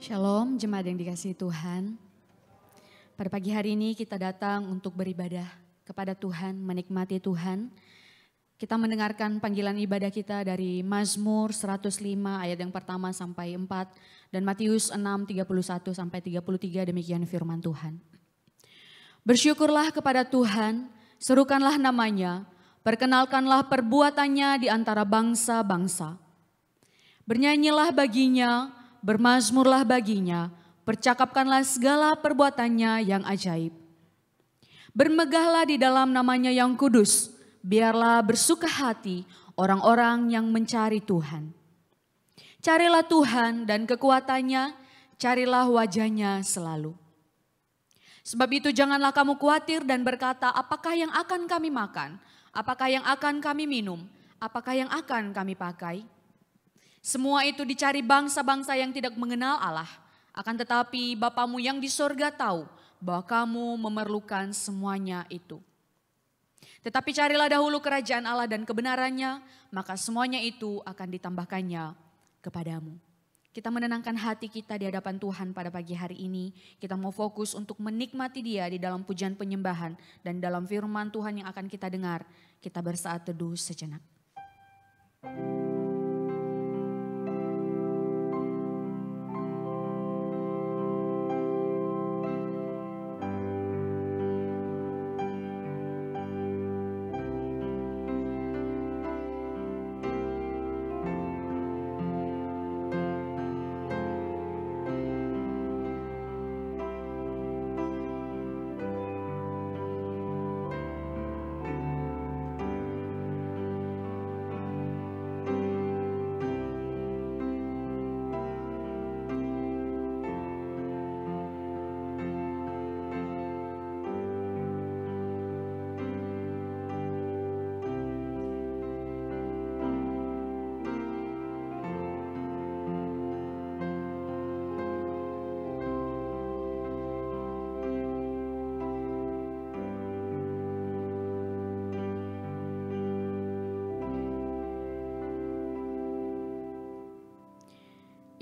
Shalom, jemaat yang dikasihi Tuhan. Pada pagi hari ini kita datang untuk beribadah kepada Tuhan, menikmati Tuhan. Kita mendengarkan panggilan ibadah kita dari Mazmur 105 ayat yang pertama sampai 4 dan Matius 6 31 sampai 33, demikian firman Tuhan. Bersyukurlah kepada Tuhan, serukanlah namanya, perkenalkanlah perbuatannya di antara bangsa-bangsa. Bernyanyilah baginya, bermazmurlah baginya, percakapkanlah segala perbuatannya yang ajaib. Bermegahlah di dalam namanya yang kudus, biarlah bersuka hati orang-orang yang mencari Tuhan. Carilah Tuhan dan kekuatannya, carilah wajahnya selalu. Sebab itu janganlah kamu khawatir dan berkata, apakah yang akan kami makan? Apakah yang akan kami minum? Apakah yang akan kami pakai? Semua itu dicari bangsa-bangsa yang tidak mengenal Allah. Akan tetapi Bapamu yang di sorga tahu bahwa kamu memerlukan semuanya itu. Tetapi carilah dahulu kerajaan Allah dan kebenarannya, maka semuanya itu akan ditambahkannya kepadamu. Kita menenangkan hati kita di hadapan Tuhan pada pagi hari ini. Kita mau fokus untuk menikmati Dia di dalam pujian penyembahan dan dalam firman Tuhan yang akan kita dengar. Kita bersaat teduh sejenak.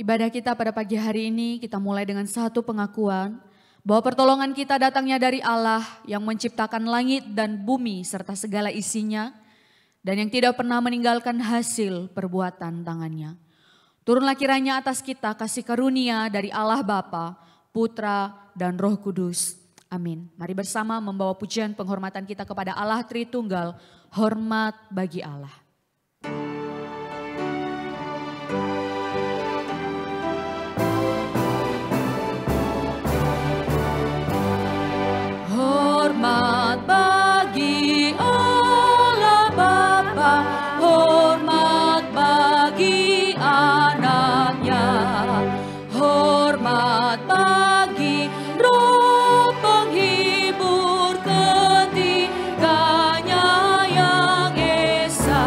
Ibadah kita pada pagi hari ini kita mulai dengan satu pengakuan bahwa pertolongan kita datangnya dari Allah yang menciptakan langit dan bumi serta segala isinya dan yang tidak pernah meninggalkan hasil perbuatan tangannya. Turunlah kiranya atas kita kasih karunia dari Allah Bapa, Putra dan Roh Kudus. Amin. Mari bersama membawa pujian penghormatan kita kepada Allah Tritunggal. Hormat bagi Allah. Hormat bagi Allah Bapa, hormat bagi anaknya, hormat bagi Roh penghibur ketiganya yang esa.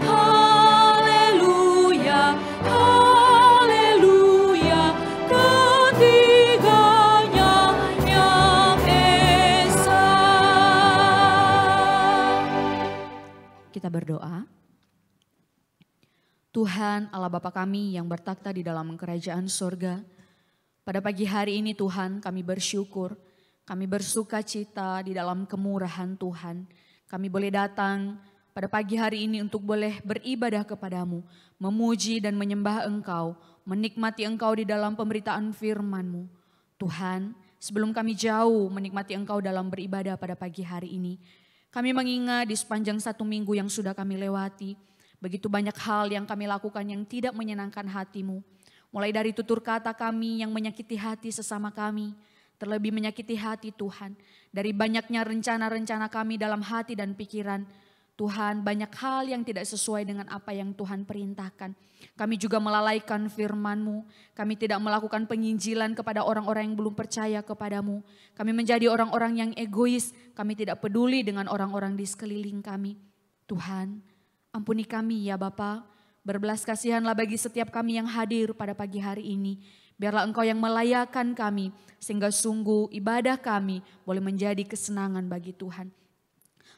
Haleluya, haleluya, ketiganya yang esa. Kita berdoa. Tuhan Allah Bapa kami yang bertakhta di dalam kerajaan sorga. Pada pagi hari ini Tuhan kami bersyukur, kami bersuka cita di dalam kemurahan Tuhan. Kami boleh datang pada pagi hari ini untuk boleh beribadah kepadamu, memuji dan menyembah Engkau, menikmati Engkau di dalam pemberitaan firman-Mu. Tuhan, sebelum kami jauh menikmati Engkau dalam beribadah pada pagi hari ini, kami mengingat di sepanjang satu minggu yang sudah kami lewati, begitu banyak hal yang kami lakukan yang tidak menyenangkan hati-Mu. Mulai dari tutur kata kami yang menyakiti hati sesama kami, terlebih menyakiti hati Tuhan. Dari banyaknya rencana-rencana kami dalam hati dan pikiran, Tuhan banyak hal yang tidak sesuai dengan apa yang Tuhan perintahkan. Kami juga melalaikan firman-Mu, kami tidak melakukan penginjilan kepada orang-orang yang belum percaya kepadamu. Kami menjadi orang-orang yang egois, kami tidak peduli dengan orang-orang di sekeliling kami. Tuhan, ampuni kami ya Bapa, berbelas kasihanlah bagi setiap kami yang hadir pada pagi hari ini. Biarlah Engkau yang melayakkan kami, sehingga sungguh ibadah kami boleh menjadi kesenangan bagi Tuhan.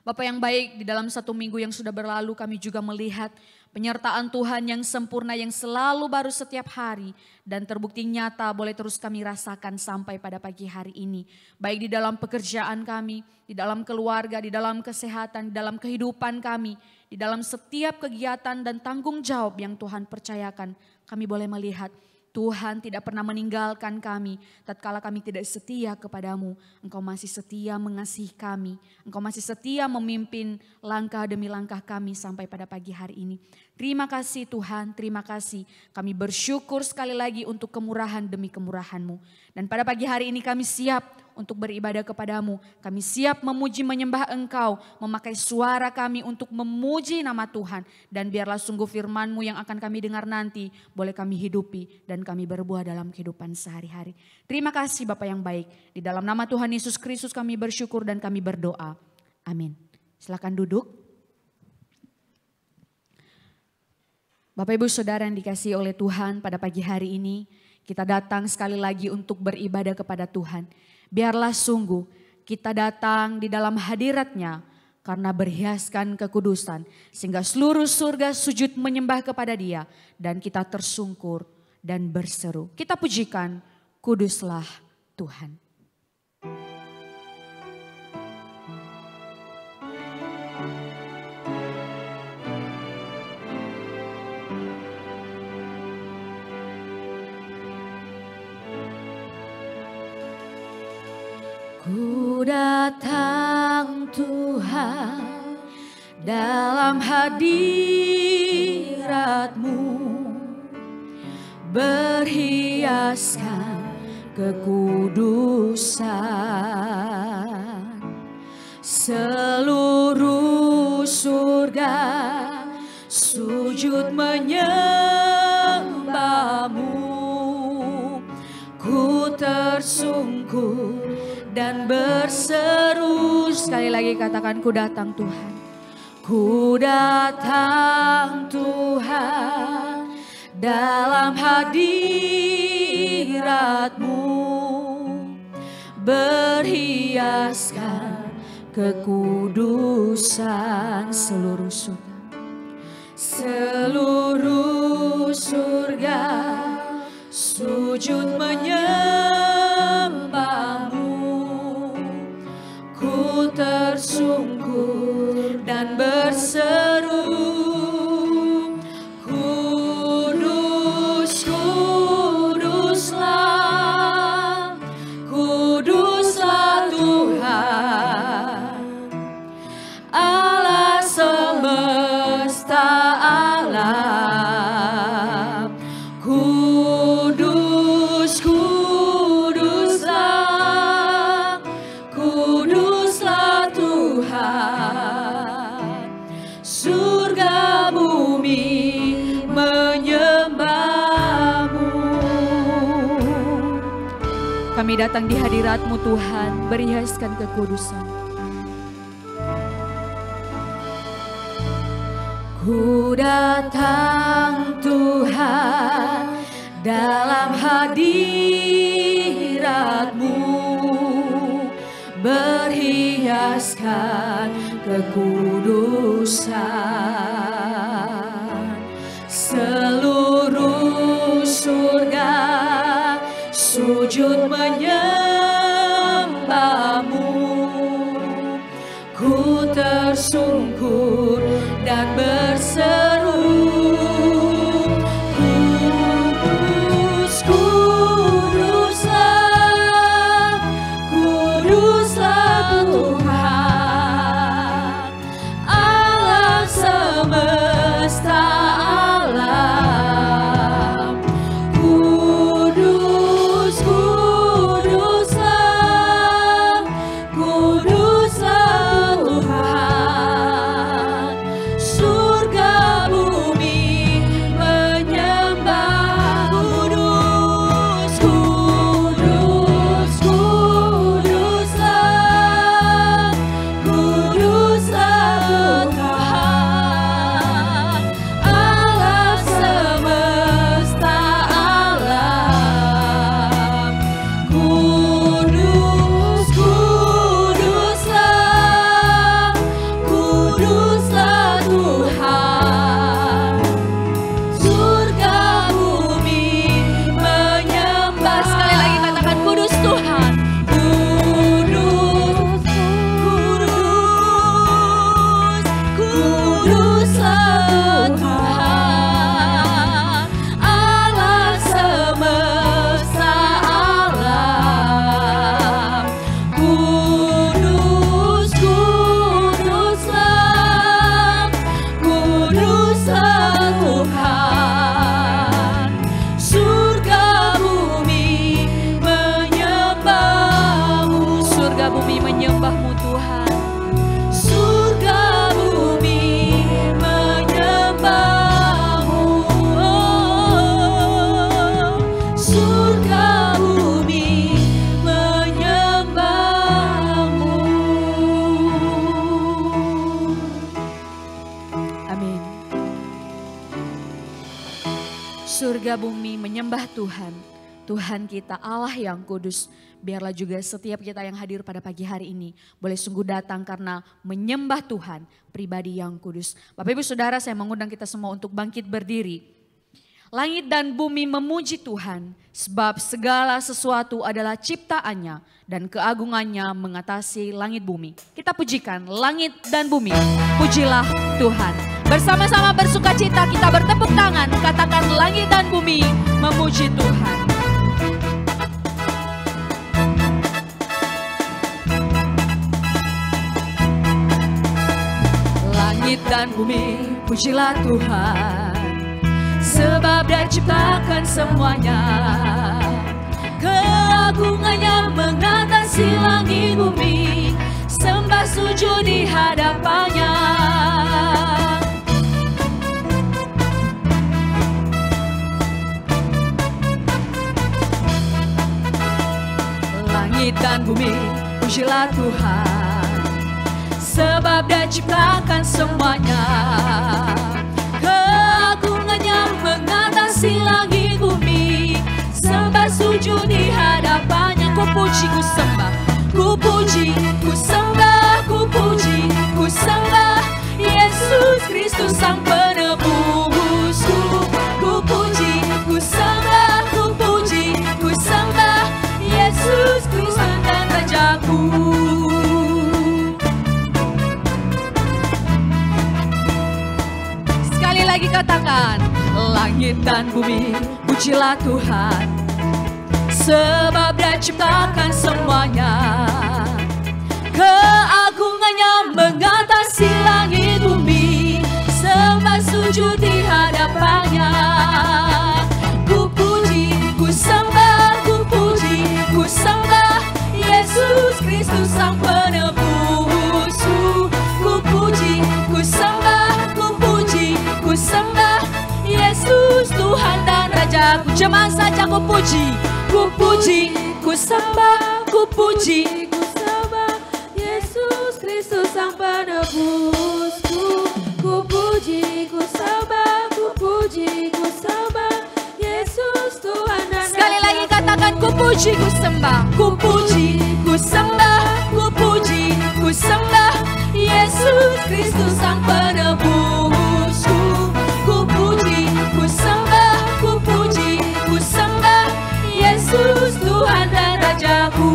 Bapak yang baik, di dalam 1 minggu yang sudah berlalu kami juga melihat penyertaan Tuhan yang sempurna yang selalu baru setiap hari. Dan terbukti nyata boleh terus kami rasakan sampai pada pagi hari ini. Baik di dalam pekerjaan kami, di dalam keluarga, di dalam kesehatan, di dalam kehidupan kami. Di dalam setiap kegiatan dan tanggung jawab yang Tuhan percayakan. Kami boleh melihat Tuhan tidak pernah meninggalkan kami tatkala kami tidak setia kepadamu. Engkau masih setia mengasihi kami. Engkau masih setia memimpin langkah demi langkah kami sampai pada pagi hari ini. Terima kasih Tuhan, terima kasih. Kami bersyukur sekali lagi untuk kemurahan demi kemurahan-Mu. Dan pada pagi hari ini kami siap untuk beribadah kepadamu. Kami siap memuji menyembah Engkau, memakai suara kami untuk memuji nama Tuhan. Dan biarlah sungguh firman-Mu yang akan kami dengar nanti boleh kami hidupi dan kami berbuah dalam kehidupan sehari-hari. Terima kasih Bapa yang baik. Di dalam nama Tuhan Yesus Kristus kami bersyukur dan kami berdoa. Amin. Silakan duduk. Bapak Ibu Saudara yang dikasihi oleh Tuhan, pada pagi hari ini kita datang sekali lagi untuk beribadah kepada Tuhan. Biarlah sungguh kita datang di dalam hadirat-Nya karena berhiaskan kekudusan. Sehingga seluruh surga sujud menyembah kepada Dia dan kita tersungkur dan berseru. Kita pujikan, kuduslah Tuhan. Ku datang Tuhan dalam hadirat-Mu, berhiaskan kekudusan. Seluruh surga sujud menyembah-Mu. Ku tersungkur dan berseru. Sekali lagi katakan, ku datang Tuhan. Ku datang Tuhan dalam hadirat-Mu, berhiaskan kekudusan. Seluruh surga, seluruh surga sujud menyembah-Mu. Ku tersungkur dan berseru, kudus, kuduslah, kuduslah Tuhan, Allah semesta alam. Kudus, kuduslah, kuduslah Tuhan, surga bumi menyembah-Mu. Kami datang di hadirat-Mu Tuhan, berhiaskan kekudusan. Ku datang Tuhan dalam hadirat-Mu, berhiaskan kekudusan. Seluruh surga sujud menyembah-Mu. Ku tersungkur dan berseru, kudus, kuduslah, kuduslah Tuhan, Allah semesta alam. Kudus, kuduslah, kuduslah Tuhan, surga bumi menyembah-Mu Tuhan. Surga bumi menyembah-Mu, surga bumi menyembah-Mu. Amin. Surga bumi menyembah Tuhan. Tuhan kita Allah yang kudus. Biarlah juga setiap kita yang hadir pada pagi hari ini boleh sungguh datang karena menyembah Tuhan, pribadi yang kudus. Bapak Ibu Saudara, saya mengundang kita semua untuk bangkit berdiri. Langit dan bumi memuji Tuhan, sebab segala sesuatu adalah ciptaannya dan keagungannya mengatasi langit bumi. Kita pujikan langit dan bumi, pujilah Tuhan. Bersama-sama bersuka cita kita bertepuk tangan, katakan langit dan bumi memuji Tuhan. Langit dan bumi pujilah Tuhan, sebab Dia ciptakan semuanya. Keagungannya mengatasi langit bumi, sembah sujud di hadapannya. Langit dan bumi pujilah Tuhan, sebab Dia ciptakan semuanya. Keagungannya mengatasi langit bumi, sembah sujud di hadapannya. Ku puji, ku sembah, ku puji, ku sembah, ku puji, ku sembah Yesus Kristus Sang Penebusku. Ku puji, ku sembah, ku puji, ku sembah Yesus Kristus dan Rajaku. Lagi katakan, langit dan bumi pujilah Tuhan, sebab Dia ciptakan semuanya. Keagungannya mengatasi langit bumi, sembah sujud di hadapannya. Ku puji, ku sembah, ku puji, ku sembah Yesus Kristus Sang Penebusku. Ku puji, ku sembah, ku puji, ku sembah Yesus Tuhan dan Rajaku. Jemaat saja ku puji, ku puji, ku sembah, ku puji, ku sembah Yesus Kristus Sang Penebusku. Ku puji, ku sembah, ku puji, ku sembah Yesus Tuhan dan Rajaku. Sekali lagi katakan, ku puji, ku sembah, ku puji, ku sembah, ku puji, ku sembah Yesus Kristus Sang Penebusku. Ku puji, ku sembah, ku puji, ku sembah Yesus Tuhan dan Rajaku.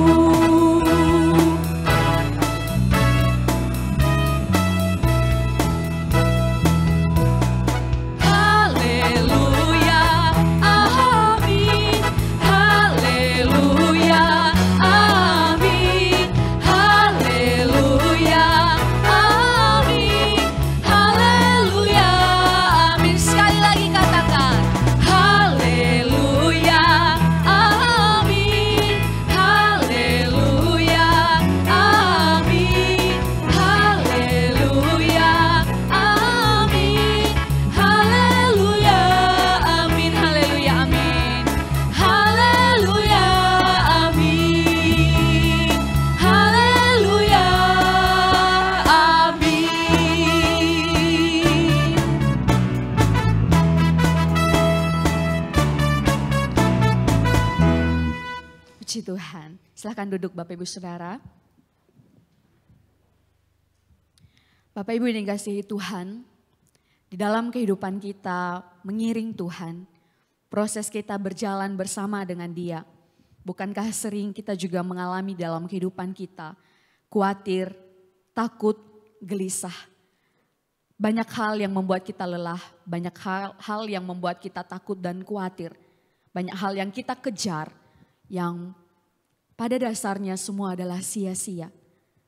Haleluya, amin. Haleluya, amin. Haleluya, amin. Haleluya, amin. Sekali lagi katakan, haleluya, amin. Haleluya, amin. Haleluya, amin. Haleluya, amin. Haleluya, amin. Haleluya, amin. Haleluya, amin. Puji Tuhan. Silahkan duduk Bapak Ibu Saudara. Bapak Ibu yang dikasihi Tuhan, di dalam kehidupan kita mengiring Tuhan, proses kita berjalan bersama dengan Dia. Bukankah sering kita juga mengalami dalam kehidupan kita khawatir, takut, gelisah. Banyak hal yang membuat kita lelah, banyak hal yang membuat kita takut dan khawatir. Banyak hal yang kita kejar yang pada dasarnya semua adalah sia-sia.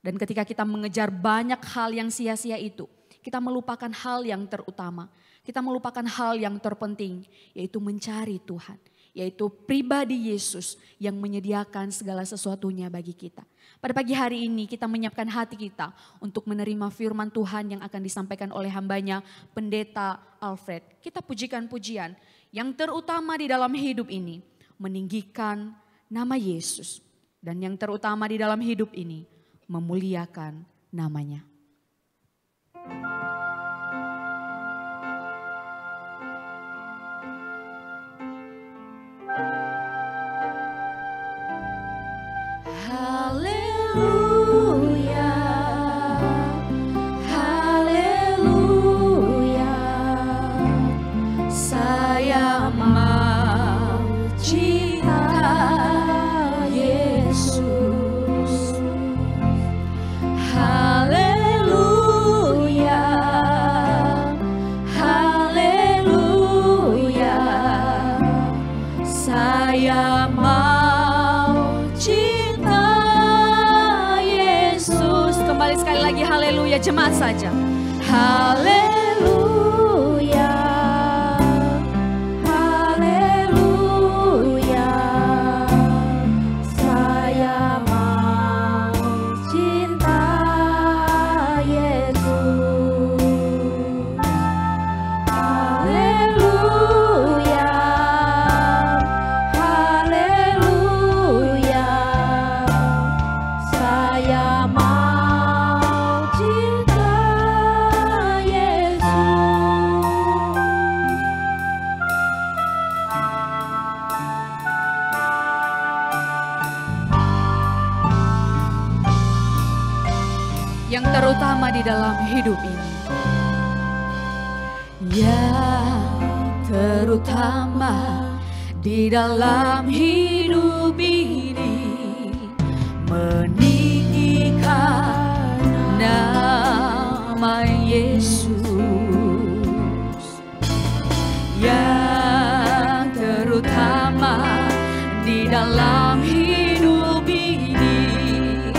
Dan ketika kita mengejar banyak hal yang sia-sia itu, kita melupakan hal yang terutama. Kita melupakan hal yang terpenting, yaitu mencari Tuhan. yaitu pribadi Yesus yang menyediakan segala sesuatunya bagi kita. Pada pagi hari ini kita menyiapkan hati kita untuk menerima firman Tuhan yang akan disampaikan oleh hambanya Pendeta Alfred. Kita pujikan pujian yang terutama di dalam hidup ini, meninggikan nama Yesus. Dan yang terutama di dalam hidup ini, memuliakan namanya. Haleluya, haleluya, saya mau cinta Yesus. Haleluya, haleluya, saya mau cinta Yesus. Kembali sekali lagi haleluya, jemaat saja. Haleluya, haleluya, saya mau cinta Yesus. Haleluya, haleluya, saya mau cinta Yesus. Yang terutama di dalam hidup ini. Yang terutama di dalam hidup ini, meninggikan nama Yesus. Yang terutama di dalam hidup ini,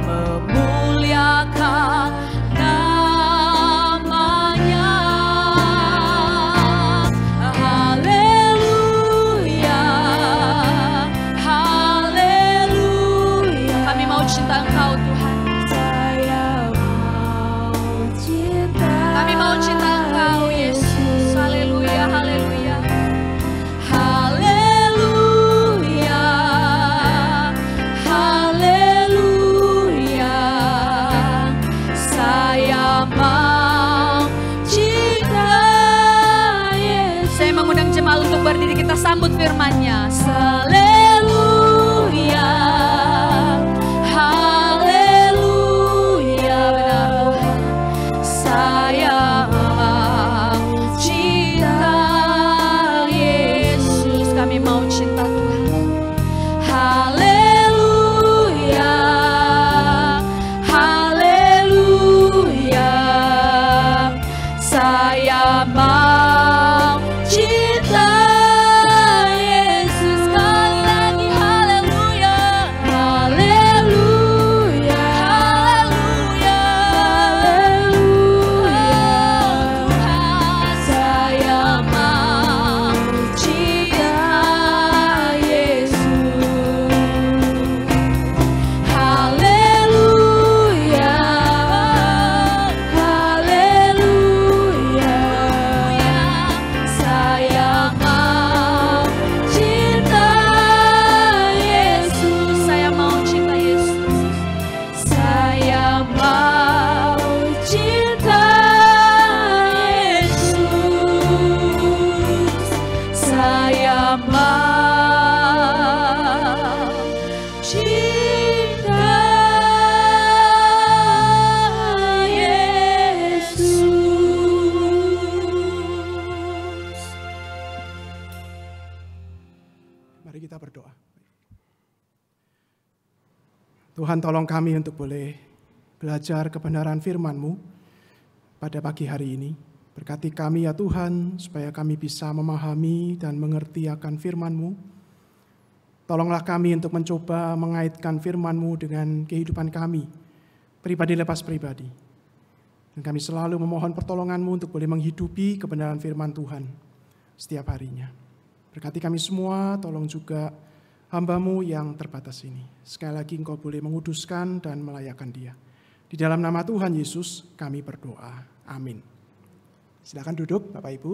memuliakan namanya. Haleluya, haleluya. Kami mau cinta Engkau Tuhan. Saya mau cinta. Kami mau cinta Engkau Yesus. Haleluya, haleluya. Haleluya, haleluya, saya mau cinta Yesus. Saya mengundang jemaat untuk berdiri, kita sambut firman-Nya. Haleluya, haleluya, saya mau cinta Yesus. Kami mau cinta Tuhan. Haleluya, haleluya, saya mau cinta Yesus. Sekali lagi haleluya, haleluya, haleluya, haleluya, saya mau cinta Yesus. Haleluya, haleluya, saya mau cinta Yesus. Saya mau cinta Yesus. Saya mau cinta Yesus. Saya mau cinta Yesus. Mari kita berdoa. Tuhan, tolong kami untuk boleh belajar kebenaran firman-Mu pada pagi hari ini. Berkati kami ya Tuhan, supaya kami bisa memahami dan mengerti akan firman-Mu. Tolonglah kami untuk mencoba mengaitkan firman-Mu dengan kehidupan kami, pribadi lepas pribadi. Dan kami selalu memohon pertolongan-Mu untuk boleh menghidupi kebenaran firman Tuhan setiap harinya. Berkati kami semua, tolong juga hamba-Mu yang terbatas ini. Sekali lagi Engkau boleh menguduskan dan melayakkan dia. Di dalam nama Tuhan Yesus kami berdoa. Amin. Silakan duduk Bapak Ibu.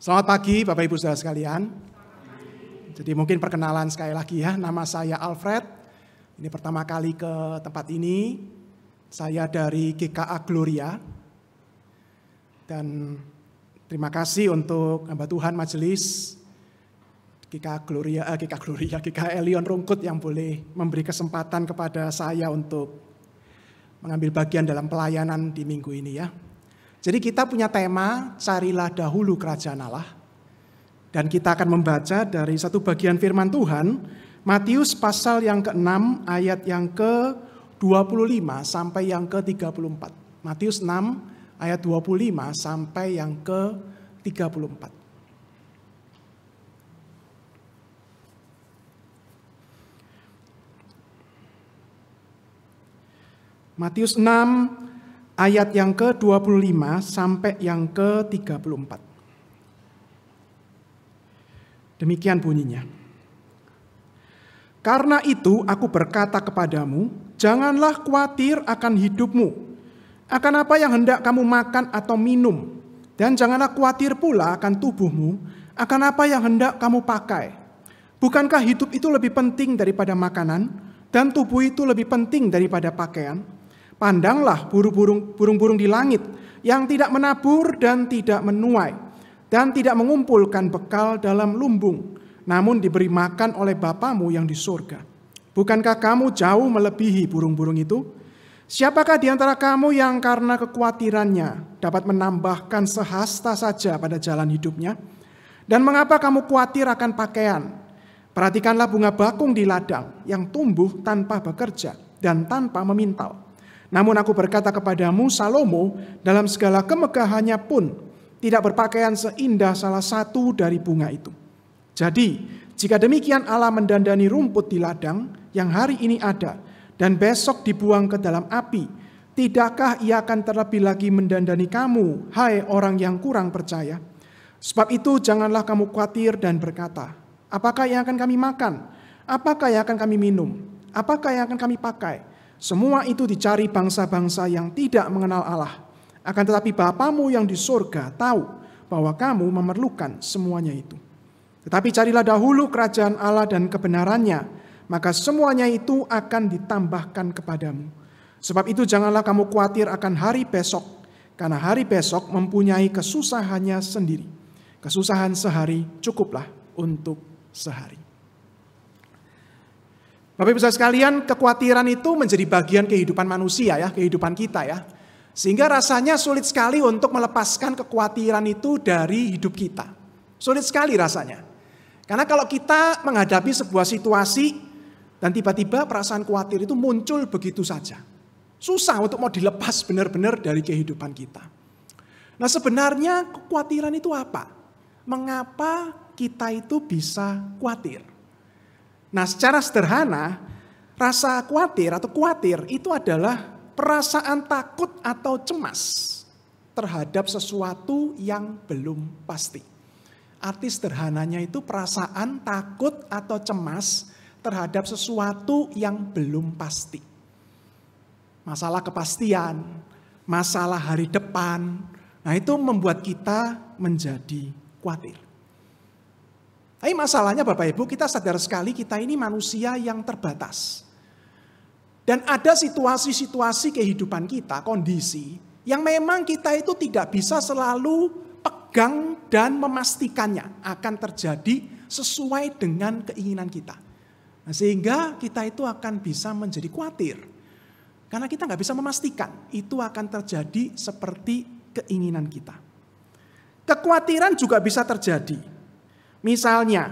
Selamat pagi Bapak Ibu saudara sekalian. Jadi mungkin perkenalan sekali lagi ya, nama saya Alfred. Ini pertama kali ke tempat ini. Saya dari GKA Gloria. Dan terima kasih untuk hamba Tuhan majelis GKA Elion Rungkut yang boleh memberi kesempatan kepada saya untuk mengambil bagian dalam pelayanan di minggu ini ya. Jadi kita punya tema, carilah dahulu kerajaan Allah. Dan kita akan membaca dari satu bagian firman Tuhan, Matius pasal yang ke-6 ayat yang ke-25 sampai yang ke-34. Matius 6 ayat 25 sampai yang ke-34. Matius 6 ayat yang ke-25 sampai yang ke-34. Demikian bunyinya. Karena itu aku berkata kepadamu, janganlah khawatir akan hidupmu, akan apa yang hendak kamu makan atau minum, dan janganlah khawatir pula akan tubuhmu, akan apa yang hendak kamu pakai. Bukankah hidup itu lebih penting daripada makanan, dan tubuh itu lebih penting daripada pakaian? Pandanglah burung-burung di langit yang tidak menabur dan tidak menuai dan tidak mengumpulkan bekal dalam lumbung, namun diberi makan oleh Bapamu yang di surga. Bukankah kamu jauh melebihi burung-burung itu? Siapakah di antara kamu yang karena kekhawatirannya dapat menambahkan sehasta saja pada jalan hidupnya? Dan mengapa kamu khawatir akan pakaian? Perhatikanlah bunga bakung di ladang yang tumbuh tanpa bekerja dan tanpa memintal. Namun aku berkata kepadamu, Salomo dalam segala kemegahannya pun tidak berpakaian seindah salah satu dari bunga itu. Jadi, jika demikian Allah mendandani rumput di ladang yang hari ini ada dan besok dibuang ke dalam api, tidakkah ia akan terlebih lagi mendandani kamu, hai orang yang kurang percaya? Sebab itu janganlah kamu khawatir dan berkata, apakah yang akan kami makan? Apakah yang akan kami minum? Apakah yang akan kami pakai? Semua itu dicari bangsa-bangsa yang tidak mengenal Allah. Akan tetapi Bapamu yang di surga tahu bahwa kamu memerlukan semuanya itu. Tetapi carilah dahulu kerajaan Allah dan kebenarannya, maka semuanya itu akan ditambahkan kepadamu. Sebab itu janganlah kamu khawatir akan hari besok, karena hari besok mempunyai kesusahannya sendiri. Kesusahan sehari cukuplah untuk sehari. Bapak Ibu sekalian, kekhawatiran itu menjadi bagian kehidupan manusia ya, kehidupan kita ya. Sehingga rasanya sulit sekali untuk melepaskan kekhawatiran itu dari hidup kita. Sulit sekali rasanya. Karena kalau kita menghadapi sebuah situasi dan tiba-tiba perasaan khawatir itu muncul begitu saja. Susah untuk mau dilepas benar-benar dari kehidupan kita. Nah sebenarnya kekhawatiran itu apa? Mengapa kita itu bisa khawatir? Nah secara sederhana, rasa khawatir atau khawatir itu adalah perasaan takut atau cemas terhadap sesuatu yang belum pasti. Arti sederhananya itu perasaan takut atau cemas terhadap sesuatu yang belum pasti. Masalah kepastian, masalah hari depan, nah itu membuat kita menjadi khawatir. Tapi masalahnya Bapak Ibu, kita sadar sekali kita ini manusia yang terbatas. Dan ada situasi-situasi kehidupan kita, kondisi, yang memang kita itu tidak bisa selalu pegang dan memastikannya akan terjadi sesuai dengan keinginan kita. Nah, sehingga kita itu akan bisa menjadi khawatir. Karena kita nggak bisa memastikan itu akan terjadi seperti keinginan kita. Kekhawatiran juga bisa terjadi. Misalnya,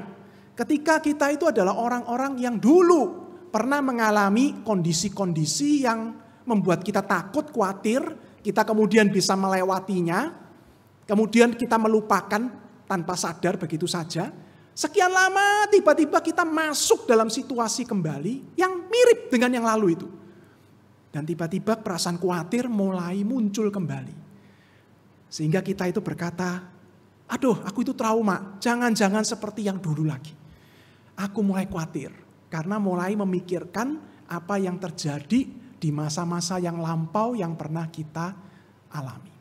ketika kita itu adalah orang-orang yang dulu pernah mengalami kondisi-kondisi yang membuat kita takut, khawatir, kita kemudian bisa melewatinya, kemudian kita melupakan tanpa sadar begitu saja. Sekian lama tiba-tiba kita masuk dalam situasi kembali yang mirip dengan yang lalu itu. Dan tiba-tiba perasaan khawatir mulai muncul kembali. Sehingga kita itu berkata, aduh aku itu trauma, jangan-jangan seperti yang dulu lagi. Aku mulai khawatir karena mulai memikirkan apa yang terjadi di masa-masa yang lampau yang pernah kita alami.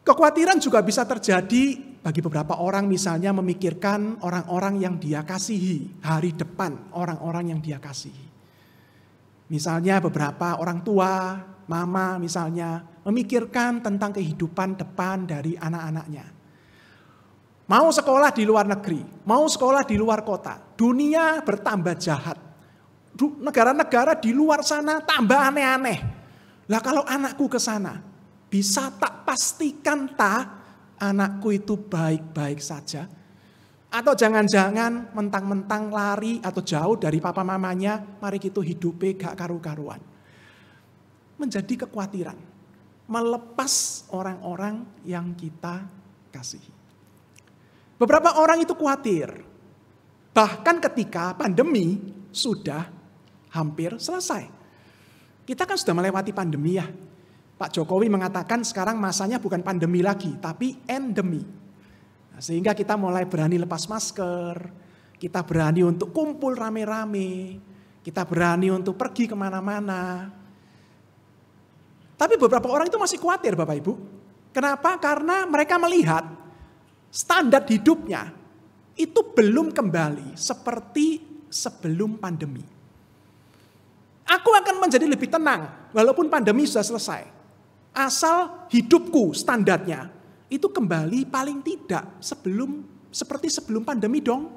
Kekhawatiran juga bisa terjadi bagi beberapa orang, misalnya memikirkan orang-orang yang dia kasihi, hari depan orang-orang yang dia kasihi. Misalnya beberapa orang tua, mama misalnya, memikirkan tentang kehidupan depan dari anak-anaknya. Mau sekolah di luar negeri, mau sekolah di luar kota, dunia bertambah jahat. Negara-negara di luar sana tambah aneh-aneh. Lah kalau anakku ke sana, bisa tak pastikan anakku itu baik-baik saja? Atau jangan-jangan mentang-mentang lari atau jauh dari papa mamanya, mari kita hidupnya gak karu-karuan. Menjadi kekhawatiran, melepas orang-orang yang kita kasihi. Beberapa orang itu khawatir, bahkan ketika pandemi sudah hampir selesai. Kita kan sudah melewati pandemi ya. Pak Jokowi mengatakan sekarang masanya bukan pandemi lagi, tapi endemi. Nah, sehingga kita mulai berani lepas masker, kita berani untuk kumpul rame-rame, kita berani untuk pergi kemana-mana. Tapi beberapa orang itu masih khawatir Bapak Ibu. Kenapa? Karena mereka melihat standar hidupnya itu belum kembali seperti sebelum pandemi. Aku akan menjadi lebih tenang walaupun pandemi sudah selesai. Asal hidupku standarnya itu kembali paling tidak seperti sebelum pandemi dong.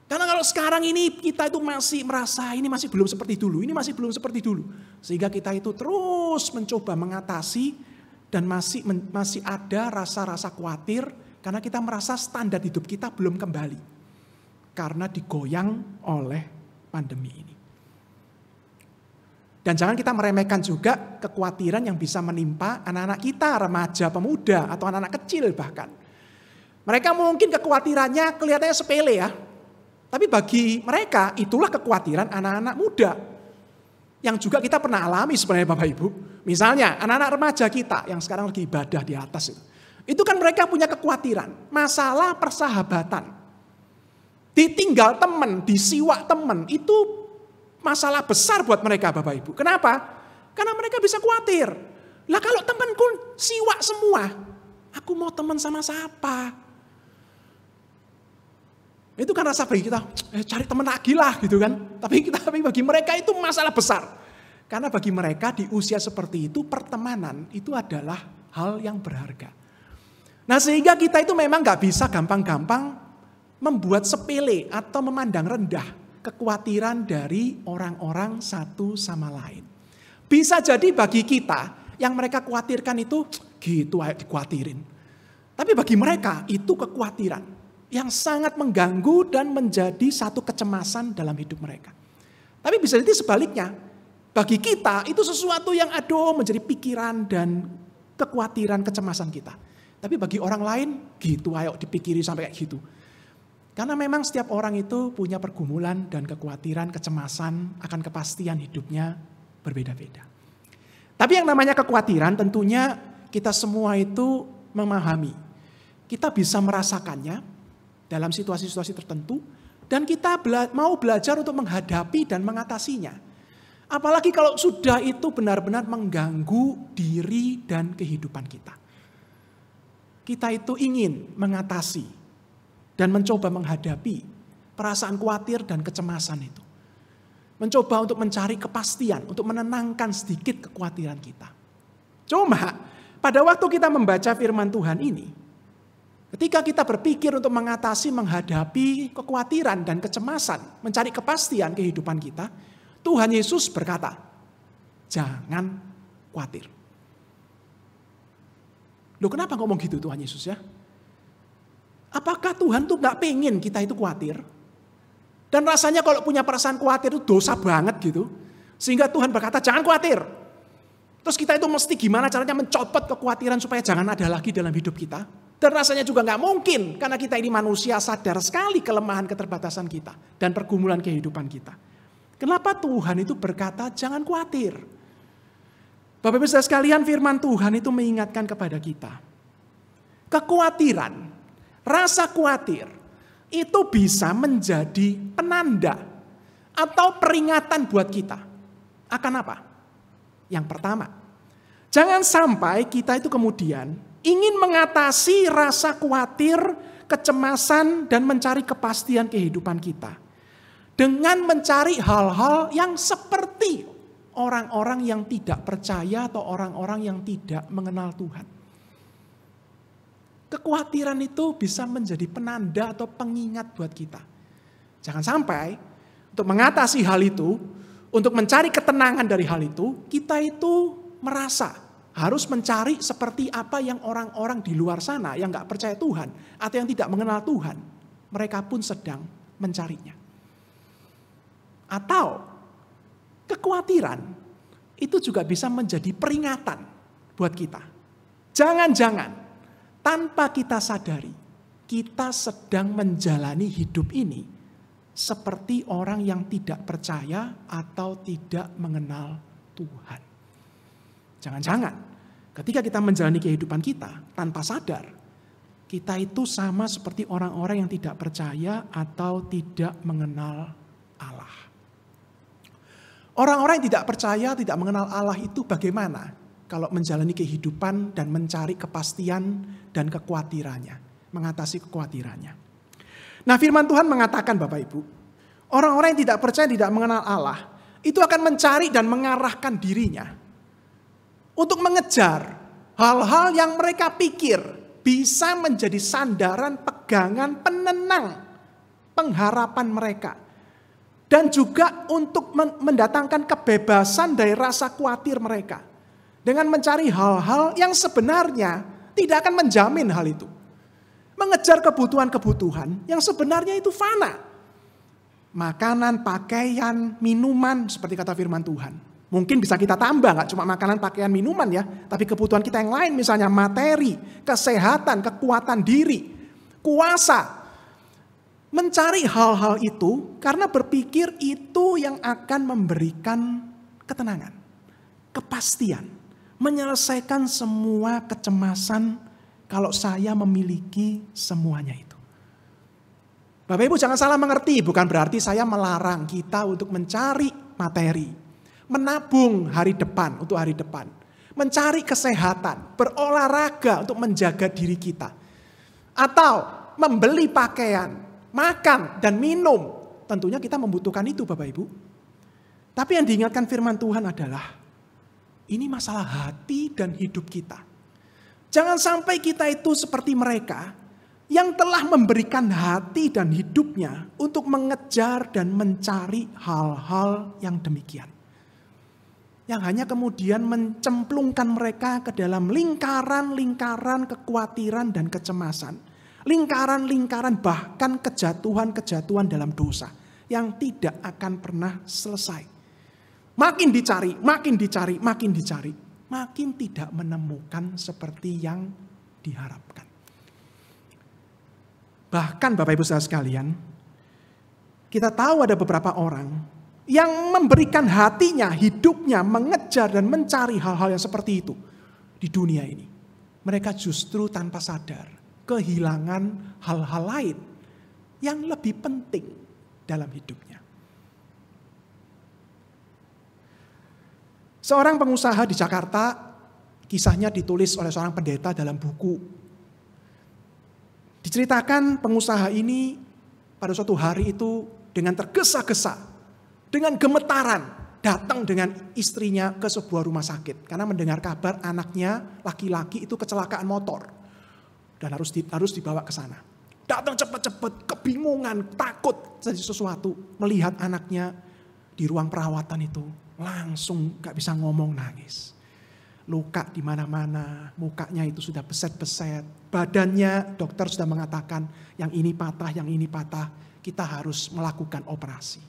Karena kalau sekarang ini kita itu masih merasa ini masih belum seperti dulu, ini masih belum seperti dulu. Sehingga kita itu terus mencoba mengatasi dan masih ada rasa-rasa khawatir karena kita merasa standar hidup kita belum kembali. Karena digoyang oleh pandemi ini. Dan jangan kita meremehkan juga kekhawatiran yang bisa menimpa anak-anak kita, remaja, pemuda, atau anak-anak kecil bahkan. Mereka mungkin kekhawatirannya kelihatannya sepele ya. Tapi bagi mereka itulah kekhawatiran anak-anak muda. Yang juga kita pernah alami sebenarnya Bapak Ibu. Misalnya anak-anak remaja kita yang sekarang lagi ibadah di atas itu. Itu kan mereka punya kekhawatiran. Masalah persahabatan. Ditinggal teman, disiwak teman, itu masalah besar buat mereka Bapak Ibu. Kenapa? Karena mereka bisa khawatir. Lah kalau temanku siwak semua, aku mau teman sama siapa? Itu kan rasa bagi kita, cari teman lagi lah gitu kan. Tapi bagi mereka itu masalah besar. Karena bagi mereka di usia seperti itu, pertemanan itu adalah hal yang berharga. Nah sehingga kita itu memang gak bisa gampang-gampang membuat sepele atau memandang rendah kekhawatiran dari orang-orang satu sama lain. Bisa jadi bagi kita yang mereka khawatirkan itu gitu ayo dikhawatirin. Tapi bagi mereka itu kekhawatiran yang sangat mengganggu dan menjadi satu kecemasan dalam hidup mereka. Tapi bisa jadi sebaliknya. Bagi kita itu sesuatu yang menjadi pikiran dan kekhawatiran, kecemasan kita. Tapi bagi orang lain gitu ayo dipikiri sampai kayak gitu. Karena memang setiap orang itu punya pergumulan dan kekhawatiran, kecemasan akan kepastian hidupnya berbeda-beda. Tapi yang namanya kekhawatiran tentunya kita semua itu memahami. Kita bisa merasakannya dalam situasi-situasi tertentu dan kita mau belajar untuk menghadapi dan mengatasinya. Apalagi kalau sudah itu benar-benar mengganggu diri dan kehidupan kita. Kita itu ingin mengatasi dan mencoba menghadapi perasaan khawatir dan kecemasan itu. Mencoba untuk mencari kepastian, untuk menenangkan sedikit kekhawatiran kita. Cuma pada waktu kita membaca firman Tuhan ini, ketika kita berpikir untuk mengatasi, menghadapi kekhawatiran dan kecemasan, mencari kepastian kehidupan kita, Tuhan Yesus berkata, jangan khawatir. Loh kenapa ngomong gitu Tuhan Yesus ya? Apakah Tuhan tuh gak pengen kita itu khawatir? Dan rasanya kalau punya perasaan khawatir itu dosa banget gitu. Sehingga Tuhan berkata jangan khawatir. Terus kita itu mesti gimana caranya mencopot kekhawatiran supaya jangan ada lagi dalam hidup kita. Dan rasanya juga gak mungkin karena kita ini manusia sadar sekali kelemahan keterbatasan kita. Dan pergumulan kehidupan kita. Kenapa Tuhan itu berkata jangan khawatir? Bapak Ibu saudara sekalian, firman Tuhan itu mengingatkan kepada kita. Kekhawatiran, rasa khawatir itu bisa menjadi penanda atau peringatan buat kita. Akan apa? Yang pertama, jangan sampai kita itu kemudian ingin mengatasi rasa khawatir, kecemasan, dan mencari kepastian kehidupan kita dengan mencari hal-hal yang seperti orang-orang yang tidak percaya atau orang-orang yang tidak mengenal Tuhan. Kekhawatiran itu bisa menjadi penanda atau pengingat buat kita. Jangan sampai untuk mengatasi hal itu, untuk mencari ketenangan dari hal itu, kita itu merasa harus mencari seperti apa yang orang-orang di luar sana yang gak percaya Tuhan atau yang tidak mengenal Tuhan. Mereka pun sedang mencarinya. Atau kekhawatiran itu juga bisa menjadi peringatan buat kita. Jangan-jangan tanpa kita sadari, kita sedang menjalani hidup ini seperti orang yang tidak percaya atau tidak mengenal Tuhan. Jangan-jangan ketika kita menjalani kehidupan kita tanpa sadar, kita itu sama seperti orang-orang yang tidak percaya atau tidak mengenal Allah. Orang-orang yang tidak percaya, tidak mengenal Allah itu bagaimana kalau menjalani kehidupan dan mencari kepastian dan kekhawatirannya, mengatasi kekhawatirannya. Nah, firman Tuhan mengatakan Bapak Ibu, orang-orang yang tidak percaya, tidak mengenal Allah, itu akan mencari dan mengarahkan dirinya untuk mengejar hal-hal yang mereka pikir bisa menjadi sandaran, pegangan, penenang pengharapan mereka. Dan juga untuk mendatangkan kebebasan dari rasa khawatir mereka. Dengan mencari hal-hal yang sebenarnya tidak akan menjamin hal itu. Mengejar kebutuhan-kebutuhan yang sebenarnya itu fana. Makanan, pakaian, minuman seperti kata firman Tuhan. Mungkin bisa kita tambah, gak cuma makanan, pakaian, minuman ya. Tapi kebutuhan kita yang lain misalnya materi, kesehatan, kekuatan diri, kuasa. Mencari hal-hal itu karena berpikir itu yang akan memberikan ketenangan, kepastian, menyelesaikan semua kecemasan kalau saya memiliki semuanya itu. Bapak Ibu jangan salah mengerti, bukan berarti saya melarang kita untuk mencari materi, menabung hari depan untuk hari depan, mencari kesehatan, berolahraga untuk menjaga diri kita, atau membeli pakaian, makan dan minum, tentunya kita membutuhkan itu Bapak Ibu. Tapi yang diingatkan firman Tuhan adalah, ini masalah hati dan hidup kita. Jangan sampai kita itu seperti mereka yang telah memberikan hati dan hidupnya untuk mengejar dan mencari hal-hal yang demikian. Yang hanya kemudian mencemplungkan mereka ke dalam lingkaran-lingkaran kekhawatiran dan kecemasan. Lingkaran-lingkaran bahkan kejatuhan-kejatuhan dalam dosa yang tidak akan pernah selesai. Makin dicari, makin dicari, makin dicari, makin tidak menemukan seperti yang diharapkan. Bahkan Bapak Ibu saudara sekalian, kita tahu ada beberapa orang yang memberikan hatinya, hidupnya mengejar dan mencari hal-hal yang seperti itu di dunia ini. Mereka justru tanpa sadar kehilangan hal-hal lain yang lebih penting dalam hidupnya. Seorang pengusaha di Jakarta, kisahnya ditulis oleh seorang pendeta dalam buku. Diceritakan pengusaha ini pada suatu hari itu dengan tergesa-gesa, dengan gemetaran, datang dengan istrinya ke sebuah rumah sakit. Karena mendengar kabar anaknya laki-laki itu kecelakaan motor. Dan harus dibawa ke sana. Datang cepat-cepat, kebingungan, takut terjadi sesuatu. Melihat anaknya di ruang perawatan itu, langsung gak bisa ngomong, nangis. Luka di mana-mana, mukanya itu sudah beset-beset. Badannya dokter sudah mengatakan yang ini patah, kita harus melakukan operasi.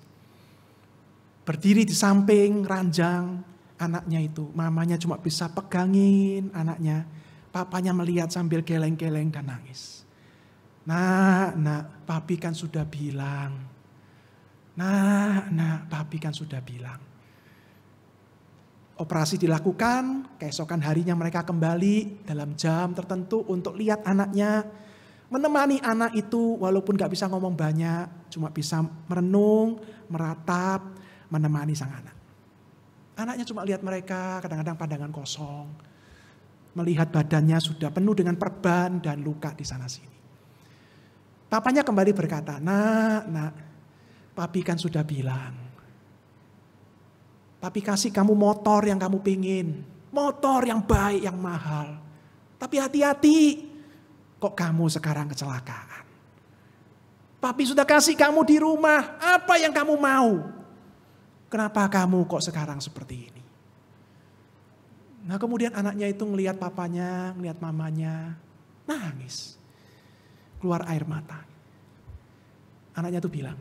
Berdiri di samping ranjang anaknya itu, mamanya cuma bisa pegangin anaknya. Papanya melihat sambil geleng-geleng dan nangis. Nak, papi kan sudah bilang. Nah, papi kan sudah bilang. Operasi dilakukan, keesokan harinya mereka kembali dalam jam tertentu untuk lihat anaknya. Menemani anak itu walaupun gak bisa ngomong banyak, cuma bisa merenung, meratap, menemani sang anak. Anaknya cuma lihat mereka, kadang-kadang pandangan kosong. Melihat badannya sudah penuh dengan perban dan luka di sana sini. Papanya kembali berkata, nak, papi kan sudah bilang. Papi kasih kamu motor yang kamu pingin. Motor yang baik, yang mahal. Tapi hati-hati, kok kamu sekarang kecelakaan. Papi sudah kasih kamu di rumah, apa yang kamu mau? Kenapa kamu kok sekarang seperti ini? Nah kemudian anaknya itu ngelihat papanya, ngelihat mamanya, nangis. Keluar air mata. Anaknya tuh bilang,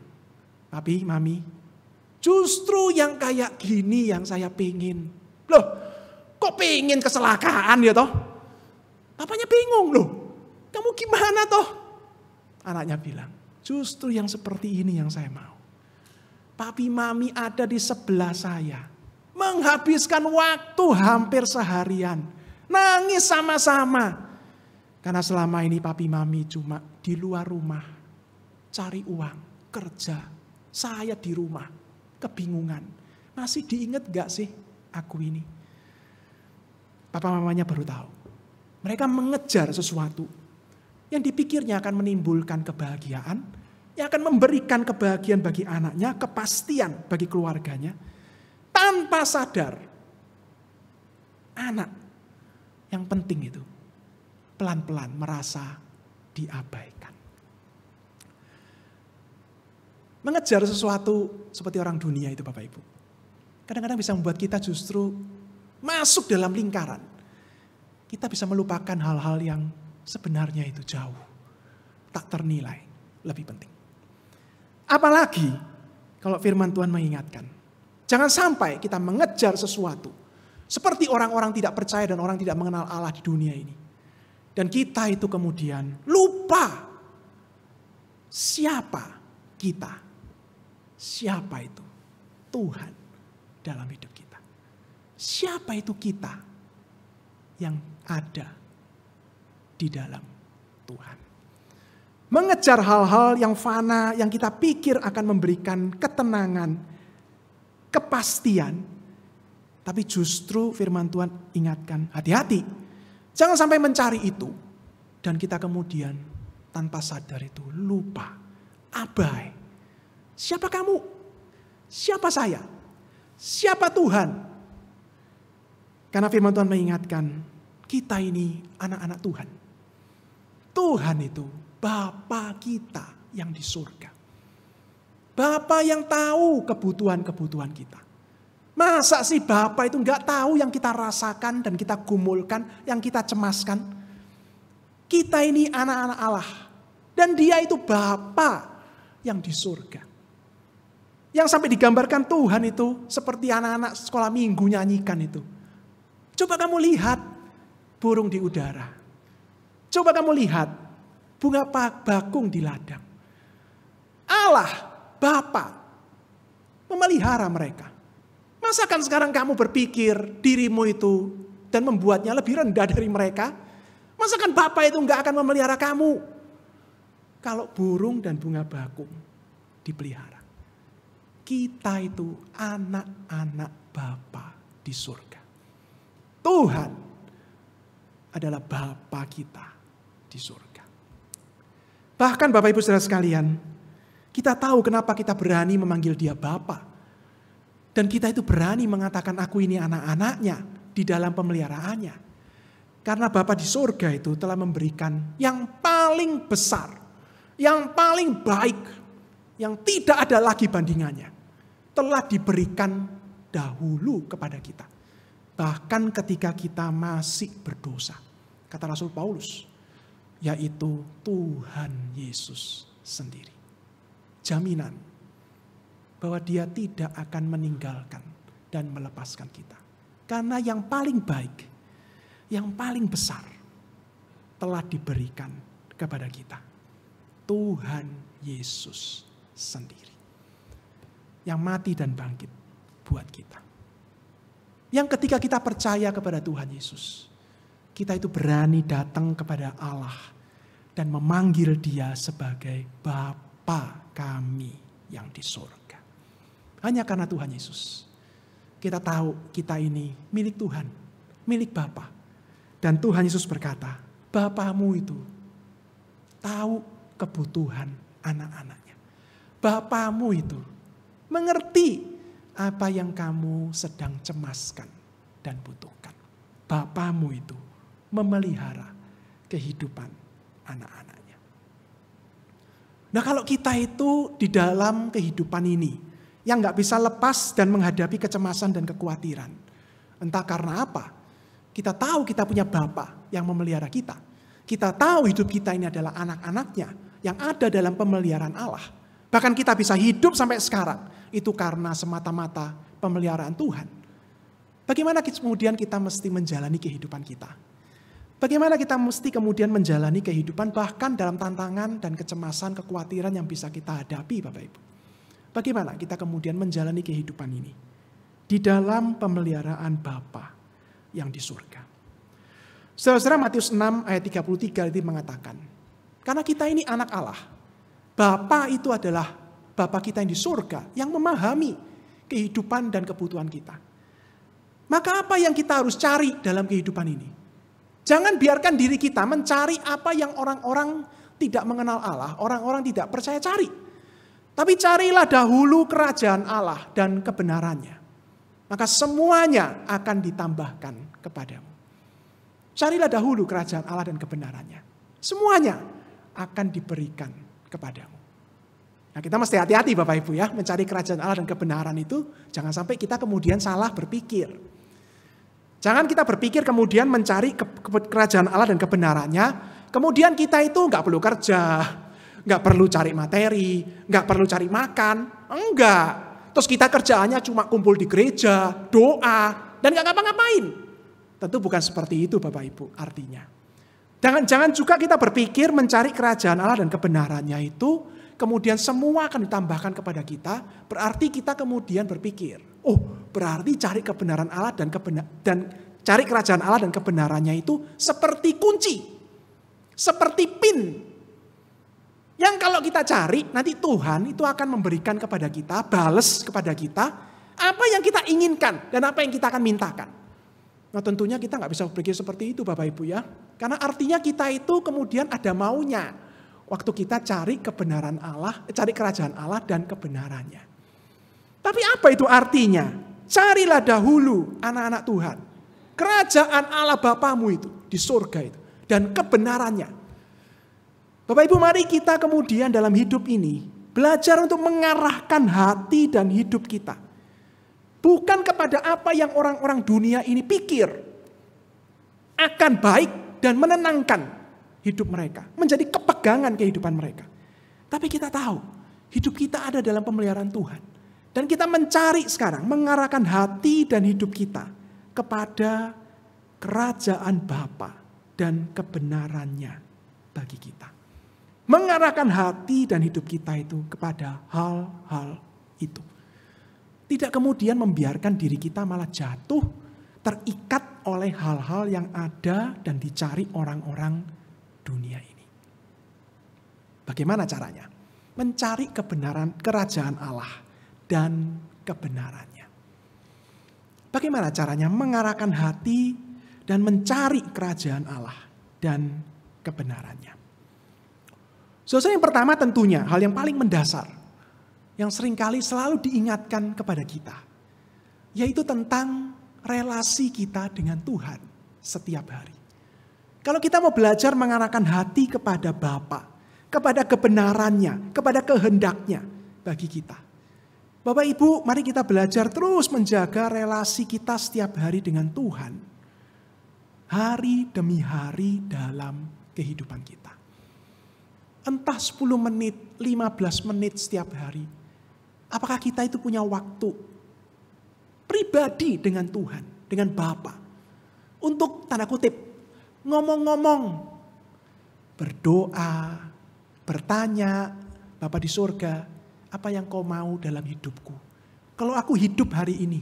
papi, mami, justru yang kayak gini yang saya pingin. Loh, kok pingin kecelakaan ya toh? Papanya bingung loh. Kamu gimana toh? Anaknya bilang, justru yang seperti ini yang saya mau. Papi mami ada di sebelah saya. Menghabiskan waktu hampir seharian. Nangis sama-sama. Karena selama ini papi mami cuma di luar rumah. Cari uang, kerja. Saya di rumah, kebingungan. Masih diingat gak sih aku ini? Papa mamanya baru tahu. Mereka mengejar sesuatu yang dipikirnya akan menimbulkan kebahagiaan, yang akan memberikan kebahagiaan bagi anaknya, kepastian bagi keluarganya, tanpa sadar anak yang penting itu pelan-pelan merasa diabaikan. Mengejar sesuatu seperti orang dunia itu Bapak Ibu, kadang-kadang bisa membuat kita justru masuk dalam lingkaran. Kita bisa melupakan hal-hal yang sebenarnya itu jauh, tak ternilai, lebih penting. Apalagi kalau firman Tuhan mengingatkan, jangan sampai kita mengejar sesuatu seperti orang-orang tidak percaya dan orang tidak mengenal Allah di dunia ini. Dan kita itu kemudian lupa siapa kita, siapa itu Tuhan dalam hidup kita. Siapa itu kita yang ada di dalam Tuhan. Mengejar hal-hal yang fana yang kita pikir akan memberikan ketenangan, kepastian. Tapi justru firman Tuhan ingatkan, hati-hati. Jangan sampai mencari itu. Dan kita kemudian tanpa sadar itu lupa, abai. Siapa kamu? Siapa saya? Siapa Tuhan? Karena firman Tuhan mengingatkan, kita ini anak-anak Tuhan. Tuhan itu Bapa kita yang di surga. Bapa yang tahu kebutuhan-kebutuhan kita. Masa sih Bapa itu enggak tahu yang kita rasakan dan kita gumulkan, yang kita cemaskan? Kita ini anak-anak Allah. Dan dia itu Bapa yang di surga. Yang sampai digambarkan Tuhan itu seperti anak-anak sekolah minggu nyanyikan itu. Coba kamu lihat burung di udara. Coba kamu lihat bunga bakung di ladang. Allah, Bapa, memelihara mereka. Masakan sekarang kamu berpikir dirimu itu dan membuatnya lebih rendah dari mereka? Masakan Bapa itu enggak akan memelihara kamu? Kalau burung dan bunga bakung dipelihara. Kita itu anak-anak Bapa di surga. Tuhan adalah Bapa kita di surga. Bahkan Bapak Ibu Saudara sekalian, kita tahu kenapa kita berani memanggil dia Bapa. Dan kita itu berani mengatakan aku ini anak-anaknya di dalam pemeliharaannya. Karena Bapa di surga itu telah memberikan yang paling besar, yang paling baik, yang tidak ada lagi bandingannya. Telah diberikan dahulu kepada kita. Bahkan ketika kita masih berdosa. Kata Rasul Paulus, yaitu Tuhan Yesus sendiri. Jaminan bahwa dia tidak akan meninggalkan dan melepaskan kita. Karena yang paling baik, yang paling besar telah diberikan kepada kita. Tuhan Yesus sendiri. yang mati dan bangkit buat kita. Yang ketika kita percaya kepada Tuhan Yesus, kita itu berani datang kepada Allah dan memanggil Dia sebagai Bapa kami yang di surga. Hanya karena Tuhan Yesus. Kita tahu kita ini milik Tuhan, milik Bapa. Dan Tuhan Yesus berkata, Bapamu itu tahu kebutuhan anak-anaknya. Bapamu itu mengerti apa yang kamu sedang cemaskan dan butuhkan. Bapamu itu memelihara kehidupan anak-anaknya. Nah, kalau kita itu di dalam kehidupan ini yang gak bisa lepas dan menghadapi kecemasan dan kekhawatiran. Entah karena apa. Kita tahu kita punya Bapa yang memelihara kita. Kita tahu hidup kita ini adalah anak-anaknya yang ada dalam pemeliharaan Allah. Bahkan kita bisa hidup sampai sekarang. Itu karena semata-mata pemeliharaan Tuhan. Bagaimana kemudian kita mesti menjalani kehidupan kita? Bagaimana kita mesti kemudian menjalani kehidupan bahkan dalam tantangan dan kecemasan, kekhawatiran yang bisa kita hadapi, Bapak Ibu? Bagaimana kita kemudian menjalani kehidupan ini? Di dalam pemeliharaan Bapa yang di surga. Saudara-saudara, Matius 6 ayat 33 itu mengatakan, karena kita ini anak Allah, Bapa itu adalah Bapa kita yang di surga, yang memahami kehidupan dan kebutuhan kita. Maka apa yang kita harus cari dalam kehidupan ini? Jangan biarkan diri kita mencari apa yang orang-orang tidak mengenal Allah, orang-orang tidak percaya cari. Tapi carilah dahulu kerajaan Allah dan kebenarannya. Maka semuanya akan ditambahkan kepadamu. Carilah dahulu kerajaan Allah dan kebenarannya. Semuanya akan diberikan kepadamu. Nah, kita mesti hati-hati Bapak Ibu ya, mencari kerajaan Allah dan kebenaran itu. Jangan sampai kita kemudian salah berpikir. Jangan kita berpikir kemudian mencari kerajaan Allah dan kebenarannya. Kemudian kita itu gak perlu kerja. Nggak perlu cari materi, nggak perlu cari makan, enggak. Terus kita kerjaannya cuma kumpul di gereja, doa, dan nggak ngapa-ngapain. Tentu bukan seperti itu Bapak Ibu artinya. Jangan juga kita berpikir mencari kerajaan Allah dan kebenarannya itu, kemudian semua akan ditambahkan kepada kita, berarti kita kemudian berpikir, oh berarti cari kebenaran Allah dan cari kerajaan Allah dan kebenarannya itu seperti kunci, seperti pin. Yang kalau kita cari, nanti Tuhan itu akan memberikan kepada kita, balas kepada kita, apa yang kita inginkan dan apa yang kita akan mintakan. Nah tentunya kita nggak bisa berpikir seperti itu Bapak Ibu ya. Karena artinya kita itu kemudian ada maunya. Waktu kita cari kebenaran Allah, cari kerajaan Allah dan kebenarannya. Tapi apa itu artinya? Carilah dahulu anak-anak Tuhan. Kerajaan Allah Bapamu itu, di surga itu. Dan kebenarannya. Bapak Ibu, mari kita kemudian dalam hidup ini belajar untuk mengarahkan hati dan hidup kita. Bukan kepada apa yang orang-orang dunia ini pikir akan baik dan menenangkan hidup mereka. Menjadi kepegangan kehidupan mereka. Tapi kita tahu hidup kita ada dalam pemeliharaan Tuhan. Dan kita mencari sekarang mengarahkan hati dan hidup kita kepada kerajaan Bapa dan kebenarannya bagi kita. Mengarahkan hati dan hidup kita itu kepada hal-hal itu. Tidak kemudian membiarkan diri kita malah jatuh, terikat oleh hal-hal yang ada dan dicari orang-orang dunia ini. Bagaimana caranya? Mencari kebenaran kerajaan Allah dan kebenarannya. Bagaimana caranya? Mengarahkan hati dan mencari kerajaan Allah dan kebenarannya. Saudara, yang pertama tentunya hal yang paling mendasar yang seringkali selalu diingatkan kepada kita, yaitu tentang relasi kita dengan Tuhan setiap hari. Kalau kita mau belajar mengarahkan hati kepada Bapa, kepada kebenarannya, kepada kehendaknya bagi kita. Bapak Ibu, mari kita belajar terus menjaga relasi kita setiap hari dengan Tuhan. Hari demi hari dalam kehidupan kita. Entah 10 menit, 15 menit setiap hari. Apakah kita itu punya waktu pribadi dengan Tuhan, dengan Bapa, untuk tanda kutip ngomong-ngomong, berdoa, bertanya, Bapa di surga, apa yang kau mau dalam hidupku? kalau aku hidup hari ini,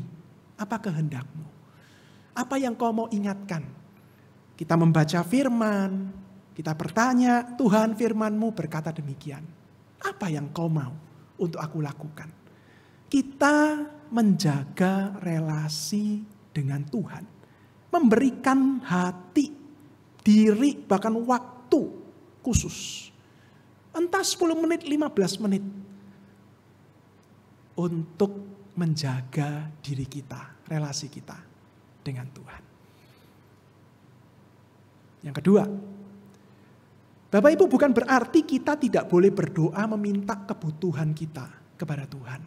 apa kehendak-Mu? Apa yang Kau mau ingatkan? Kita membaca firman, kita bertanya, Tuhan firman-Mu berkata demikian. Apa yang Kau mau untuk aku lakukan? Kita menjaga relasi dengan Tuhan. Memberikan hati, diri, bahkan waktu khusus. Entah 10 menit, 15 menit. Untuk menjaga diri kita, relasi kita dengan Tuhan. Yang kedua, Bapak Ibu, bukan berarti kita tidak boleh berdoa meminta kebutuhan kita kepada Tuhan.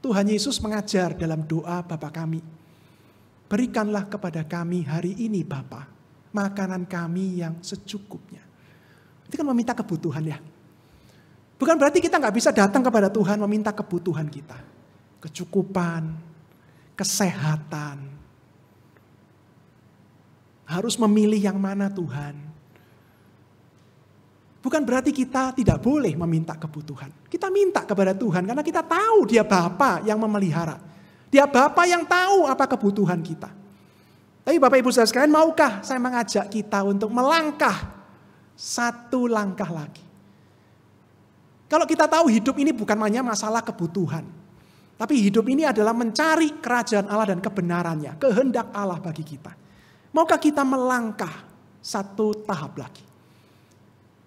Tuhan Yesus mengajar dalam doa Bapa kami. Berikanlah kepada kami hari ini Bapa, makanan kami yang secukupnya. Itu kan meminta kebutuhan ya. Bukan berarti kita nggak bisa datang kepada Tuhan meminta kebutuhan kita. Kecukupan, kesehatan. Harus memilih yang mana Tuhan. Bukan berarti kita tidak boleh meminta kebutuhan. Kita minta kepada Tuhan karena kita tahu Dia Bapa yang memelihara. Dia Bapa yang tahu apa kebutuhan kita. Tapi Bapak Ibu saudara sekalian, maukah saya mengajak kita untuk melangkah satu langkah lagi? Kalau kita tahu hidup ini bukan hanya masalah kebutuhan. Tapi hidup ini adalah mencari kerajaan Allah dan kebenarannya. Kehendak Allah bagi kita. Maukah kita melangkah satu tahap lagi?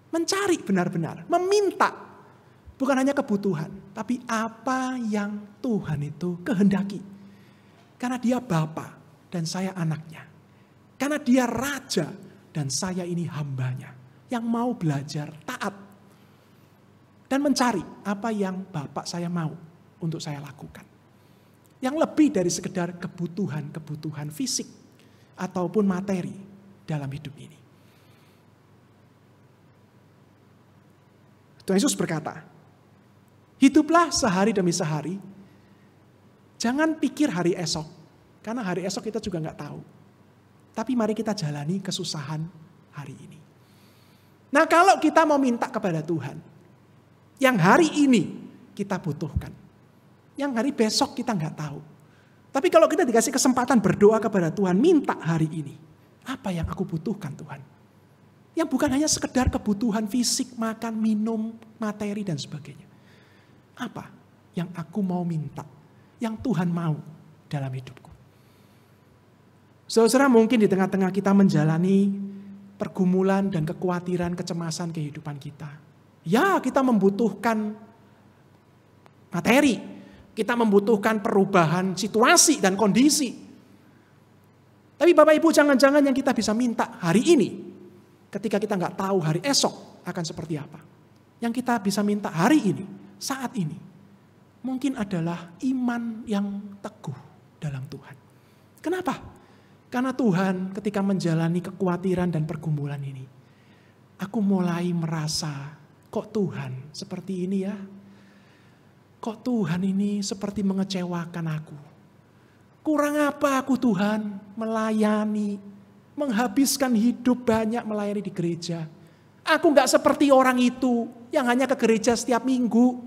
Mencari benar-benar, meminta. Bukan hanya kebutuhan, tapi apa yang Tuhan itu kehendaki. Karena Dia Bapa dan saya anaknya. Karena Dia Raja dan saya ini hambanya. Yang mau belajar taat. Dan mencari apa yang Bapak saya mau untuk saya lakukan. Yang lebih dari sekedar kebutuhan fisik ataupun materi dalam hidup ini. Tuhan Yesus berkata, hiduplah sehari demi sehari. Jangan pikir hari esok. Karena hari esok kita juga nggak tahu. Tapi mari kita jalani kesusahan hari ini. Nah kalau kita mau minta kepada Tuhan. Yang hari ini kita butuhkan. Yang hari besok kita nggak tahu. Tapi kalau kita dikasih kesempatan berdoa kepada Tuhan. Minta hari ini. Apa yang aku butuhkan Tuhan? Yang bukan hanya sekedar kebutuhan fisik, makan, minum, materi dan sebagainya. Apa yang aku mau minta? Yang Tuhan mau dalam hidupku. Saudara, mungkin di tengah-tengah kita menjalani pergumulan dan kekhawatiran, kecemasan kehidupan kita. Ya, kita membutuhkan materi. Kita membutuhkan perubahan situasi dan kondisi. Tapi Bapak Ibu, jangan-jangan yang kita bisa minta hari ini, ketika kita nggak tahu hari esok akan seperti apa. Yang kita bisa minta hari ini, saat ini. Mungkin adalah iman yang teguh dalam Tuhan. Kenapa? Karena Tuhan ketika menjalani kekhawatiran dan pergumulan ini. Aku mulai merasa, kok Tuhan seperti ini ya? Kok Tuhan ini seperti mengecewakan aku? Kurang apa aku Tuhan melayani, menghabiskan hidup banyak melayani di gereja. Aku gak seperti orang itu yang hanya ke gereja setiap minggu.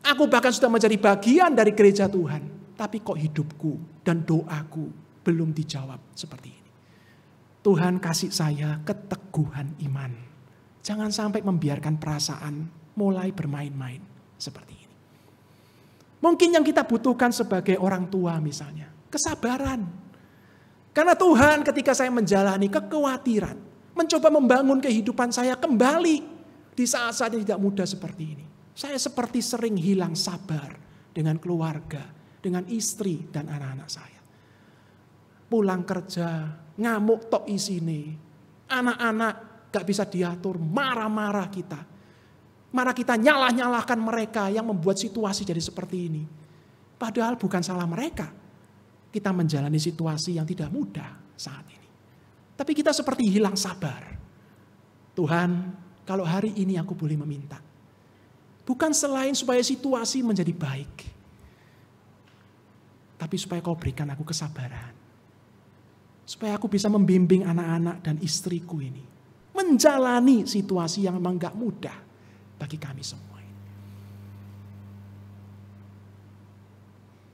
Aku bahkan sudah menjadi bagian dari gereja Tuhan. Tapi kok hidupku dan doaku belum dijawab seperti ini. Tuhan kasih saya keteguhan iman. Jangan sampai membiarkan perasaan mulai bermain-main seperti ini. Mungkin yang kita butuhkan sebagai orang tua misalnya, kesabaran. Karena Tuhan ketika saya menjalani kekhawatiran, mencoba membangun kehidupan saya kembali di saat-saat yang tidak mudah seperti ini. Saya seperti sering hilang sabar dengan keluarga, dengan istri dan anak-anak saya. Pulang kerja, ngamuk tok isine. Anak-anak gak bisa diatur, marah-marah kita. Marah kita nyalah-nyalahkan mereka yang membuat situasi jadi seperti ini. Padahal bukan salah mereka. Kita menjalani situasi yang tidak mudah saat ini. Tapi kita seperti hilang sabar. Tuhan, kalau hari ini aku boleh meminta. Bukan selain supaya situasi menjadi baik. Tapi supaya kau berikan aku kesabaran. Supaya aku bisa membimbing anak-anak dan istriku ini. Menjalani situasi yang memang gak mudah bagi kami semua.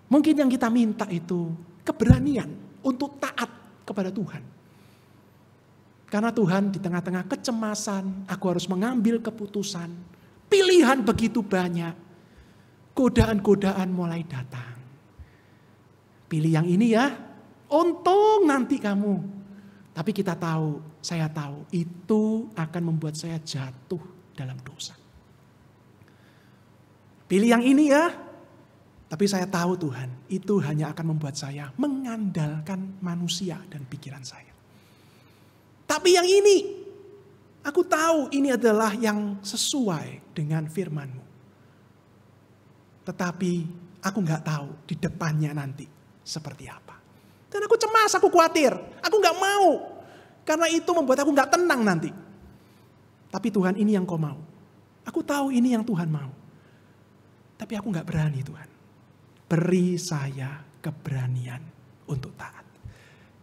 Mungkin yang kita minta itu keberanian untuk taat kepada Tuhan. Karena Tuhan di tengah-tengah kecemasan, aku harus mengambil keputusan. Pilihan begitu banyak. Godaan-godaan mulai datang. Pilih yang ini ya, untung nanti kamu. Tapi kita tahu, saya tahu, itu akan membuat saya jatuh dalam dosa. Pilih yang ini ya, tapi saya tahu Tuhan, itu hanya akan membuat saya mengandalkan manusia dan pikiran saya. Tapi yang ini, aku tahu ini adalah yang sesuai dengan firman-Mu. Tetapi aku nggak tahu di depannya nanti seperti apa. Dan aku cemas, aku khawatir, aku nggak mau. Karena itu membuat aku nggak tenang nanti. Tapi Tuhan, ini yang Kau mau. Aku tahu ini yang Tuhan mau. Tapi aku nggak berani Tuhan. Beri saya keberanian untuk taat.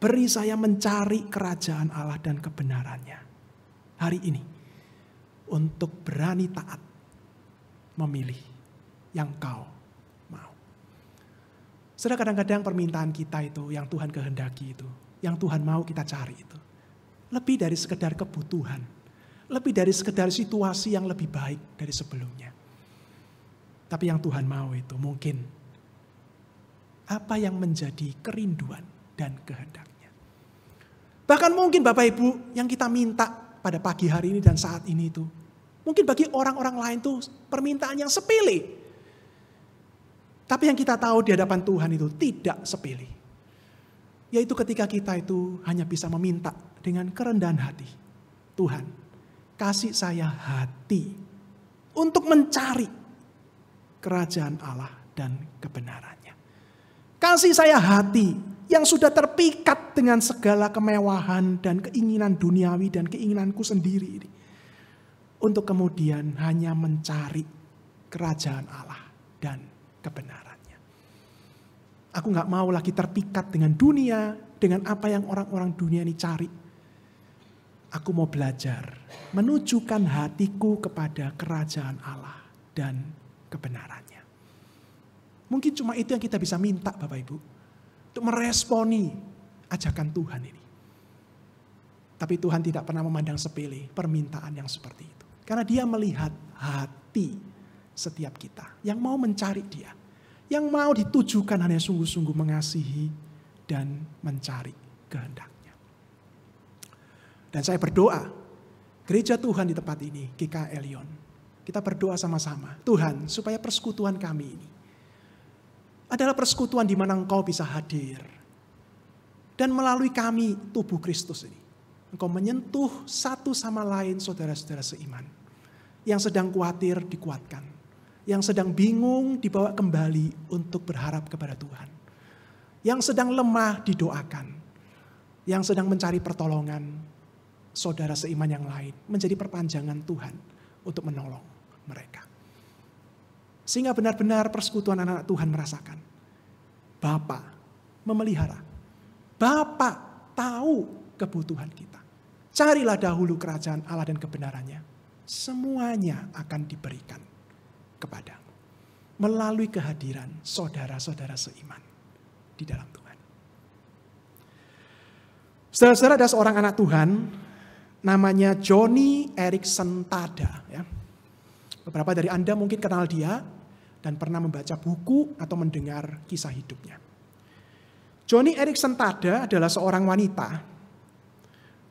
Beri saya mencari kerajaan Allah dan kebenarannya. Hari ini. Untuk berani taat. Memilih yang Kau mau. Saudara, kadang-kadang permintaan kita itu, yang Tuhan kehendaki itu, yang Tuhan mau kita cari itu. Lebih dari sekedar kebutuhan. Lebih dari sekedar situasi yang lebih baik dari sebelumnya. Tapi yang Tuhan mau itu mungkin apa yang menjadi kerinduan dan kehendaknya. Bahkan mungkin Bapak Ibu yang kita minta pada pagi hari ini dan saat ini itu. Mungkin bagi orang-orang lain itu permintaan yang sepele. Tapi yang kita tahu di hadapan Tuhan itu tidak sepele. Yaitu ketika kita itu hanya bisa meminta dengan kerendahan hati. Tuhan, kasih saya hati untuk mencari kerajaan Allah dan kebenarannya. Kasih saya hati yang sudah terpikat dengan segala kemewahan dan keinginan duniawi dan keinginanku sendiri ini. Untuk kemudian hanya mencari kerajaan Allah dan kebenarannya. Aku gak mau lagi terpikat dengan dunia, dengan apa yang orang-orang dunia ini cari. Aku mau belajar menunjukkan hatiku kepada kerajaan Allah dan kebenarannya. Mungkin cuma itu yang kita bisa minta Bapak Ibu. Untuk meresponi ajakan Tuhan ini. Tapi Tuhan tidak pernah memandang sepele permintaan yang seperti itu. Karena Dia melihat hati setiap kita. Yang mau mencari Dia. Yang mau ditujukan hanya sungguh-sungguh mengasihi dan mencari kehendaknya. Dan saya berdoa, gereja Tuhan di tempat ini, GKI Elion, kita berdoa sama-sama, Tuhan, supaya persekutuan kami ini adalah persekutuan di mana Engkau bisa hadir. Dan melalui kami, tubuh Kristus ini, Engkau menyentuh satu sama lain saudara-saudara seiman. Yang sedang khawatir dikuatkan. Yang sedang bingung dibawa kembali untuk berharap kepada Tuhan. Yang sedang lemah didoakan. Yang sedang mencari pertolongan saudara seiman yang lain. Menjadi perpanjangan Tuhan untuk menolong mereka. Sehingga benar-benar persekutuan anak-anak Tuhan merasakan. Bapa memelihara. Bapa tahu kebutuhan kita. Carilah dahulu kerajaan Allah dan kebenarannya. Semuanya akan diberikan kepadamu. Melalui kehadiran saudara-saudara seiman di dalam Tuhan. Saudara-saudara, ada seorang anak Tuhan namanya Joni Eareckson Tada. Ya. Beberapa dari Anda mungkin kenal dia dan pernah membaca buku atau mendengar kisah hidupnya. Joni Eareckson Tada adalah seorang wanita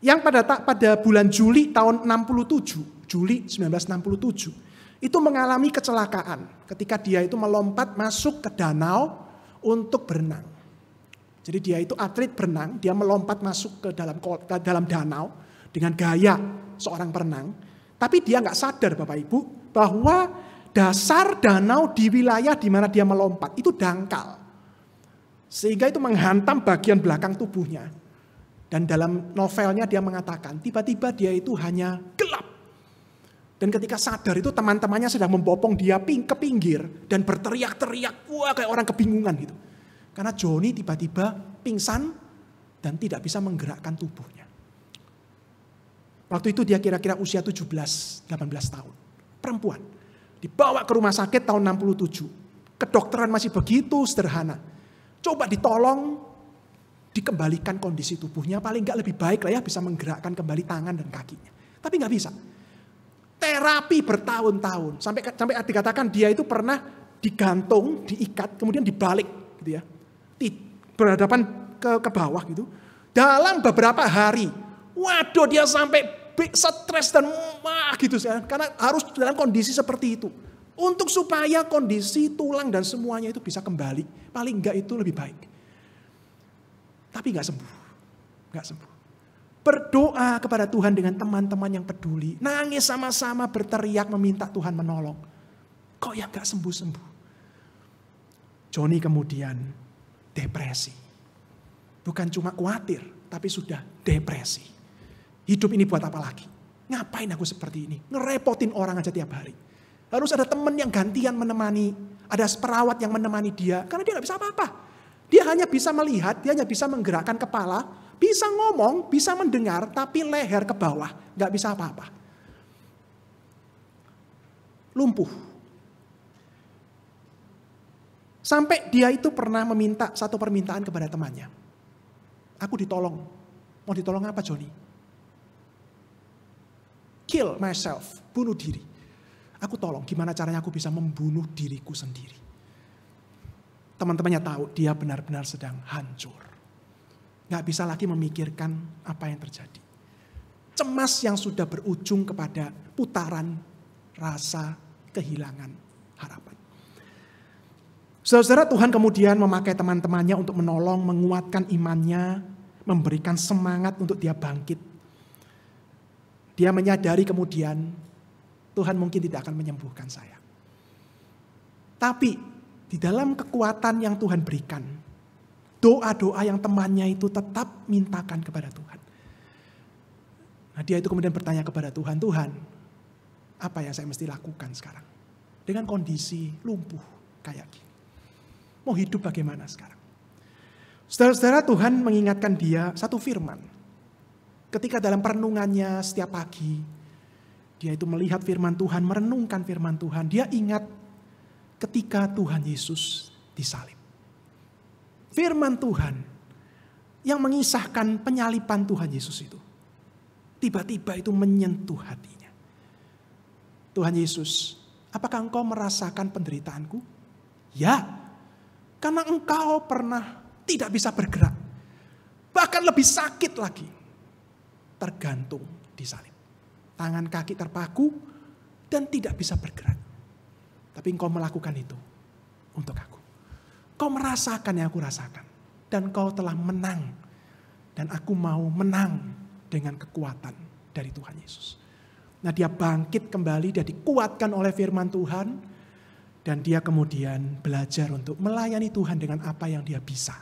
yang pada bulan Juli tahun 67, Juli 1967, itu mengalami kecelakaan ketika dia itu melompat masuk ke danau untuk berenang. Jadi dia itu atlet berenang, dia melompat masuk ke dalam danau dengan gaya seorang perenang. Tapi dia nggak sadar Bapak Ibu bahwa dasar danau di wilayah di mana dia melompat itu dangkal. Sehingga itu menghantam bagian belakang tubuhnya. Dan dalam novelnya dia mengatakan tiba-tiba dia itu hanya gelap. Dan ketika sadar itu teman-temannya sedang membopong dia ke pinggir dan berteriak-teriak, wah kayak orang kebingungan gitu. Karena Joni tiba-tiba pingsan dan tidak bisa menggerakkan tubuhnya. Waktu itu dia kira-kira usia 17-18 tahun. Perempuan. Dibawa ke rumah sakit tahun 67. kedokteran masih begitu sederhana. Coba ditolong, dikembalikan kondisi tubuhnya, paling nggak lebih baik lah ya, bisa menggerakkan kembali tangan dan kakinya. Tapi nggak bisa. Terapi bertahun-tahun, sampai dikatakan dia itu pernah digantung, diikat, kemudian dibalik, gitu ya, berhadapan ke bawah gitu. Dalam beberapa hari, waduh dia sampai stres dan gitu ya, karena harus dalam kondisi seperti itu. Untuk supaya kondisi tulang dan semuanya itu bisa kembali, paling enggak itu lebih baik. Tapi enggak sembuh. Enggak sembuh. Berdoa kepada Tuhan dengan teman-teman yang peduli. Nangis sama-sama, berteriak meminta Tuhan menolong. Kok ya enggak sembuh-sembuh. Johnny kemudian depresi. Bukan cuma khawatir, tapi sudah depresi. Hidup ini buat apa lagi? Ngapain aku seperti ini? Ngerepotin orang aja tiap hari. Harus ada teman yang gantian menemani. Ada perawat yang menemani dia. Karena dia gak bisa apa-apa. Dia hanya bisa melihat, dia hanya bisa menggerakkan kepala. Bisa ngomong, bisa mendengar, tapi leher ke bawah. Gak bisa apa-apa. Lumpuh. Sampai dia itu pernah meminta satu permintaan kepada temannya. Aku ditolong. Mau ditolong apa Johnny? Kill myself. Bunuh diri. Aku tolong, gimana caranya aku bisa membunuh diriku sendiri. Teman-temannya tahu dia benar-benar sedang hancur. Gak bisa lagi memikirkan apa yang terjadi. Cemas yang sudah berujung kepada putaran rasa kehilangan harapan. Saudara-saudara, Tuhan kemudian memakai teman-temannya untuk menolong, menguatkan imannya, memberikan semangat untuk dia bangkit. Dia menyadari kemudian, Tuhan mungkin tidak akan menyembuhkan saya. Tapi di dalam kekuatan yang Tuhan berikan, doa-doa yang temannya itu tetap mintakan kepada Tuhan. Nah, dia itu kemudian bertanya kepada Tuhan, Tuhan, apa yang saya mesti lakukan sekarang? Dengan kondisi lumpuh kayak gini. Mau hidup bagaimana sekarang? Saudara-saudara, Tuhan mengingatkan dia satu firman. Ketika dalam perenungannya setiap pagi, dia itu melihat firman Tuhan, merenungkan firman Tuhan. Dia ingat ketika Tuhan Yesus disalib. Firman Tuhan yang mengisahkan penyaliban Tuhan Yesus itu. Tiba-tiba itu menyentuh hatinya. Tuhan Yesus, apakah engkau merasakan penderitaanku? Ya, karena engkau pernah tidak bisa bergerak. Bahkan lebih sakit lagi. Tergantung disalib. Tangan kaki terpaku dan tidak bisa bergerak. Tapi engkau melakukan itu untuk aku. Kau merasakan yang aku rasakan. Dan kau telah menang. Dan aku mau menang dengan kekuatan dari Tuhan Yesus. Nah, dia bangkit kembali, dia dikuatkan oleh firman Tuhan. Dan dia kemudian belajar untuk melayani Tuhan dengan apa yang dia bisa.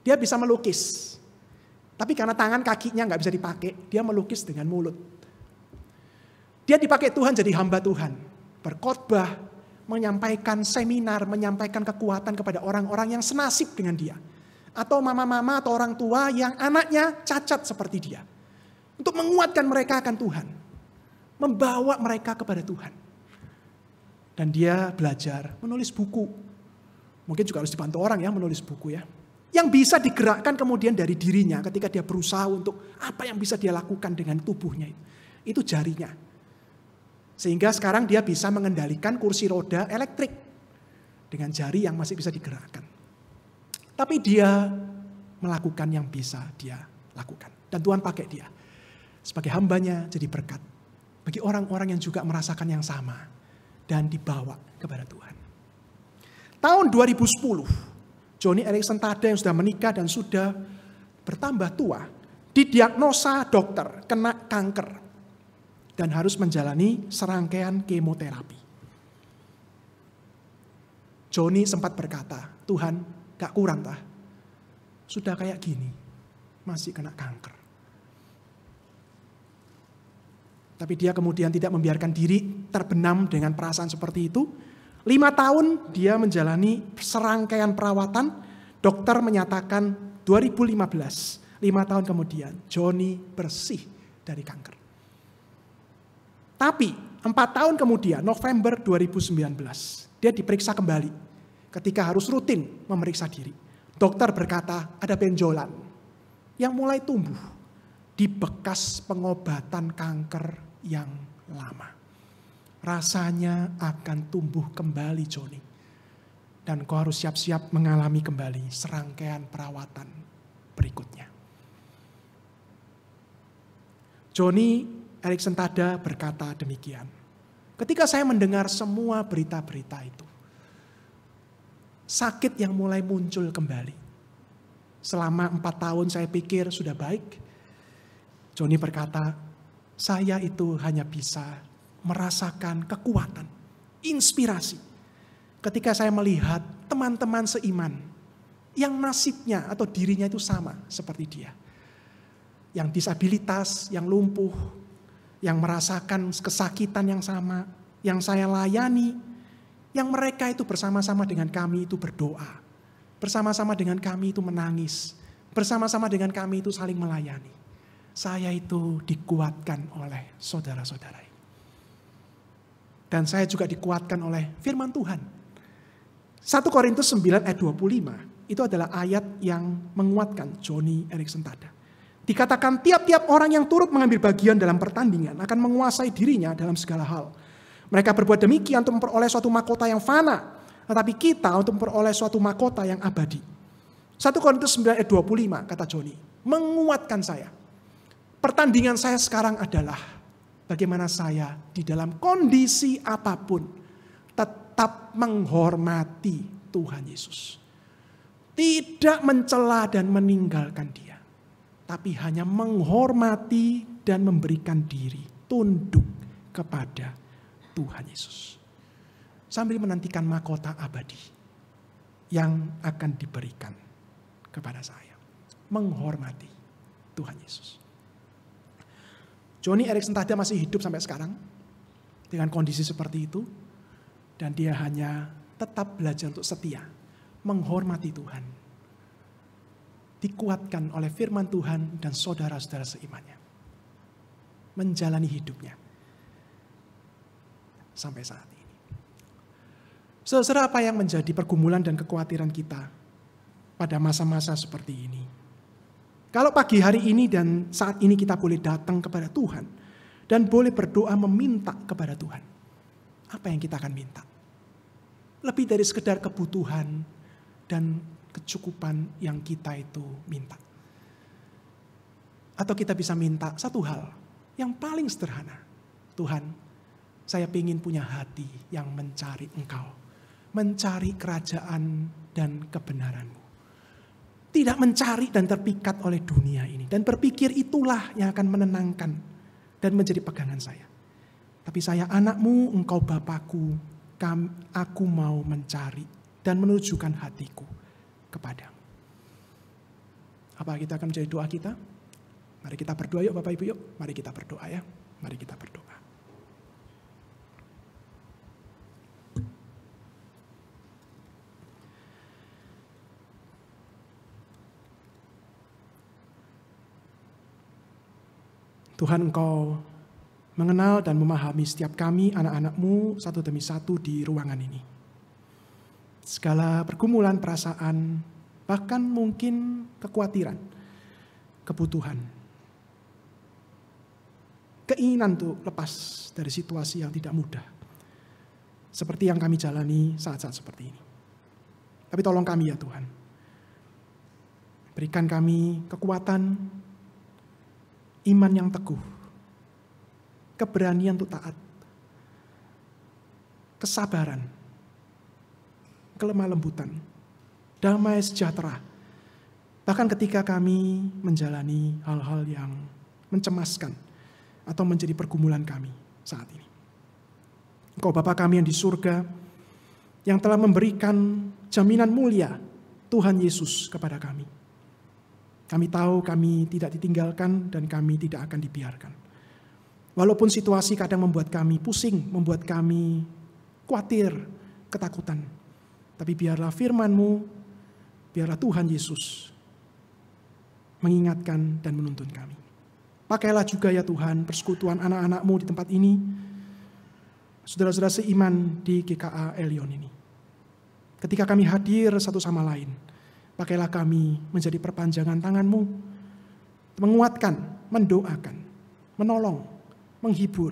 Dia bisa melukis. Tapi karena tangan kakinya gak bisa dipakai, dia melukis dengan mulut. Dia dipakai Tuhan jadi hamba Tuhan. Berkhotbah, menyampaikan seminar, menyampaikan kekuatan kepada orang-orang yang senasib dengan dia. Atau mama-mama atau orang tua yang anaknya cacat seperti dia. Untuk menguatkan mereka akan Tuhan. Membawa mereka kepada Tuhan. Dan dia belajar menulis buku. Mungkin juga harus dibantu orang ya menulis buku ya. Yang bisa digerakkan kemudian dari dirinya ketika dia berusaha untuk apa yang bisa dia lakukan dengan tubuhnya. Itu jarinya. Sehingga sekarang dia bisa mengendalikan kursi roda elektrik. Dengan jari yang masih bisa digerakkan. Tapi dia melakukan yang bisa dia lakukan. Dan Tuhan pakai dia. Sebagai hambanya jadi berkat. Bagi orang-orang yang juga merasakan yang sama. Dan dibawa kepada Tuhan. Tahun 2010. Johnny Erickson Tada yang sudah menikah dan sudah bertambah tua. Didiagnosa dokter kena kanker. Dan harus menjalani serangkaian kemoterapi. Johnny sempat berkata, Tuhan gak kurang tah. Sudah kayak gini, masih kena kanker. Tapi dia kemudian tidak membiarkan diri terbenam dengan perasaan seperti itu. 5 tahun dia menjalani serangkaian perawatan. Dokter menyatakan 2015, 5 tahun kemudian Johnny bersih dari kanker. Tapi 4 tahun kemudian, November 2019, Dia diperiksa kembali ketika harus rutin memeriksa diri. Dokter berkata ada benjolan yang mulai tumbuh di bekas pengobatan kanker yang lama. Rasanya akan tumbuh kembali Joni. Dan kau harus siap-siap mengalami kembali serangkaian perawatan berikutnya. Joni Erik Sentada berkata demikian. Ketika saya mendengar semua berita-berita itu, sakit yang mulai muncul kembali. Selama 4 tahun saya pikir sudah baik. Joni berkata, saya itu hanya bisa merasakan kekuatan, inspirasi. Ketika saya melihat teman-teman seiman yang nasibnya atau dirinya itu sama seperti dia. Yang disabilitas, yang lumpuh, yang merasakan kesakitan yang sama, yang saya layani, yang mereka itu bersama-sama dengan kami itu berdoa. Bersama-sama dengan kami itu menangis. Bersama-sama dengan kami itu saling melayani. Saya itu dikuatkan oleh saudara-saudara. Dan saya juga dikuatkan oleh firman Tuhan. 1 Korintus 9 ayat 25 itu adalah ayat yang menguatkan Joni Erik Sentada. Dikatakan tiap-tiap orang yang turut mengambil bagian dalam pertandingan akan menguasai dirinya dalam segala hal. Mereka berbuat demikian untuk memperoleh suatu mahkota yang fana. Tetapi kita untuk memperoleh suatu mahkota yang abadi. 1 Korintus 9 ayat 25 kata Joni. Menguatkan saya. Pertandingan saya sekarang adalah bagaimana saya di dalam kondisi apapun tetap menghormati Tuhan Yesus. Tidak mencela dan meninggalkan dia. Tapi hanya menghormati dan memberikan diri tunduk kepada Tuhan Yesus. Sambil menantikan mahkota abadi yang akan diberikan kepada saya. Menghormati Tuhan Yesus. Joni Erik Sentada masih hidup sampai sekarang dengan kondisi seperti itu. Dan dia hanya tetap belajar untuk setia. Menghormati Tuhan. Dikuatkan oleh firman Tuhan dan saudara-saudara seimannya. Menjalani hidupnya. Sampai saat ini. Saudara, apa yang menjadi pergumulan dan kekhawatiran kita pada masa-masa seperti ini? Kalau pagi hari ini dan saat ini kita boleh datang kepada Tuhan dan boleh berdoa meminta kepada Tuhan. Apa yang kita akan minta? Lebih dari sekedar kebutuhan dan kecukupan yang kita itu minta. Atau kita bisa minta satu hal yang paling sederhana. Tuhan, saya ingin punya hati yang mencari Engkau. Mencari kerajaan dan kebenaran-Mu. Tidak mencari dan terpikat oleh dunia ini. Dan berpikir itulah yang akan menenangkan dan menjadi pegangan saya. Tapi saya anak-Mu, Engkau Bapakku, aku mau mencari dan menunjukkan hatiku kepadamu. Apa kita akan menjadi doa kita? Mari kita berdoa yuk Bapak Ibu yuk. Mari kita berdoa ya. Mari kita berdoa. Tuhan, Engkau mengenal dan memahami setiap kami, anak-anak-Mu, satu demi satu di ruangan ini. Segala pergumulan perasaan, bahkan mungkin kekhawatiran, kebutuhan, keinginan untuk lepas dari situasi yang tidak mudah. Seperti yang kami jalani saat-saat seperti ini. Tapi tolong kami ya Tuhan. Berikan kami kekuatan, iman yang teguh, keberanian untuk taat, kesabaran, kelemah lembutan, damai sejahtera. Bahkan ketika kami menjalani hal-hal yang mencemaskan atau menjadi pergumulan kami saat ini. Engkau Bapa kami yang di surga, yang telah memberikan jaminan mulia Tuhan Yesus kepada kami. Kami tahu kami tidak ditinggalkan dan kami tidak akan dibiarkan. Walaupun situasi kadang membuat kami pusing, membuat kami khawatir, ketakutan. Tapi biarlah firman-Mu, biarlah Tuhan Yesus mengingatkan dan menuntun kami. Pakailah juga ya Tuhan persekutuan anak-anak-Mu di tempat ini. saudara-saudara seiman di GKA Elion ini. Ketika kami hadir satu sama lain, pakailah kami menjadi perpanjangan tangan-Mu, menguatkan, mendoakan, menolong, menghibur,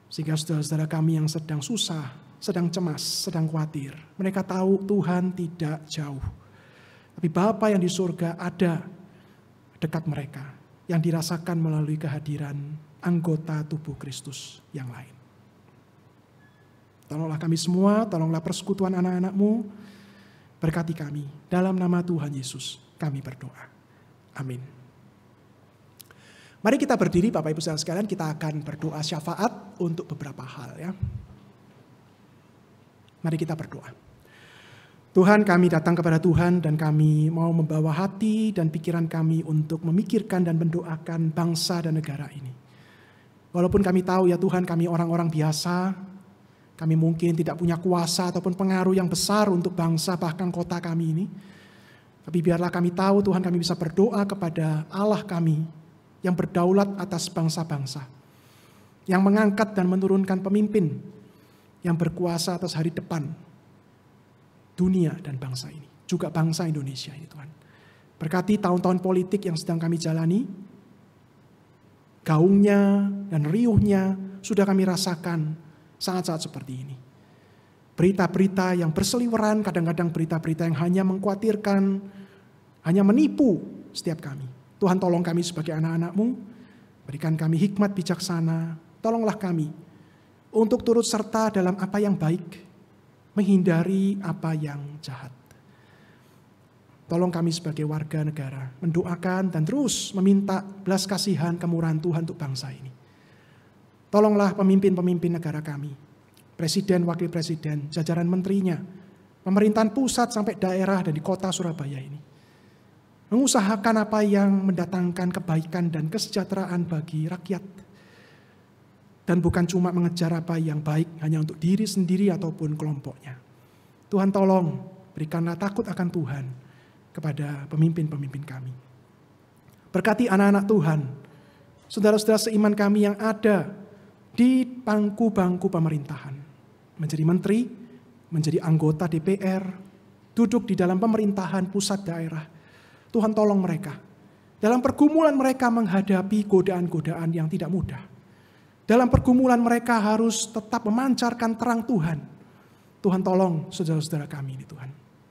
sehingga saudara-saudara kami yang sedang susah, sedang cemas, sedang khawatir, mereka tahu Tuhan tidak jauh. Tapi Bapa yang di surga ada dekat mereka, yang dirasakan melalui kehadiran anggota tubuh Kristus yang lain. Tolonglah kami semua, tolonglah persekutuan anak-anak-Mu, berkati kami. Dalam nama Tuhan Yesus kami berdoa. Amin. Mari kita berdiri Bapak Ibu Saudara sekalian, kita akan berdoa syafaat untuk beberapa hal ya. Mari kita berdoa. Tuhan, kami datang kepada Tuhan dan kami mau membawa hati dan pikiran kami untuk memikirkan dan mendoakan bangsa dan negara ini. Walaupun kami tahu ya Tuhan, kami orang-orang biasa, kami mungkin tidak punya kuasa ataupun pengaruh yang besar untuk bangsa bahkan kota kami ini. Tapi biarlah kami tahu Tuhan, kami bisa berdoa kepada Allah kami yang berdaulat atas bangsa-bangsa, yang mengangkat dan menurunkan pemimpin yang berkuasa atas hari depan dunia dan bangsa ini, juga bangsa Indonesia ini Tuhan. Berkati tahun-tahun politik yang sedang kami jalani, gaungnya dan riuhnya sudah kami rasakan saat-saat seperti ini. Berita-berita yang berseliweran, kadang-kadang berita-berita yang hanya mengkhawatirkan, hanya menipu setiap kami. Tuhan tolong kami sebagai anak-anak-Mu, berikan kami hikmat bijaksana, tolonglah kami untuk turut serta dalam apa yang baik, menghindari apa yang jahat. Tolong kami sebagai warga negara mendoakan dan terus meminta belas kasihan kemurahan Tuhan untuk bangsa ini. Tolonglah pemimpin-pemimpin negara kami, presiden, wakil presiden, jajaran menterinya, pemerintahan pusat sampai daerah dan di kota Surabaya ini, mengusahakan apa yang mendatangkan kebaikan dan kesejahteraan bagi rakyat. Dan bukan cuma mengejar apa yang baik hanya untuk diri sendiri ataupun kelompoknya. Tuhan tolong berikanlah takut akan Tuhan kepada pemimpin-pemimpin kami. Berkati anak-anak Tuhan, saudara-saudara seiman kami yang ada di bangku-bangku pemerintahan, menjadi menteri, menjadi anggota DPR, duduk di dalam pemerintahan pusat daerah. Tuhan tolong mereka. Dalam pergumulan mereka menghadapi godaan-godaan yang tidak mudah. Dalam pergumulan mereka harus tetap memancarkan terang Tuhan. Tuhan tolong saudara-saudara kami ini Tuhan.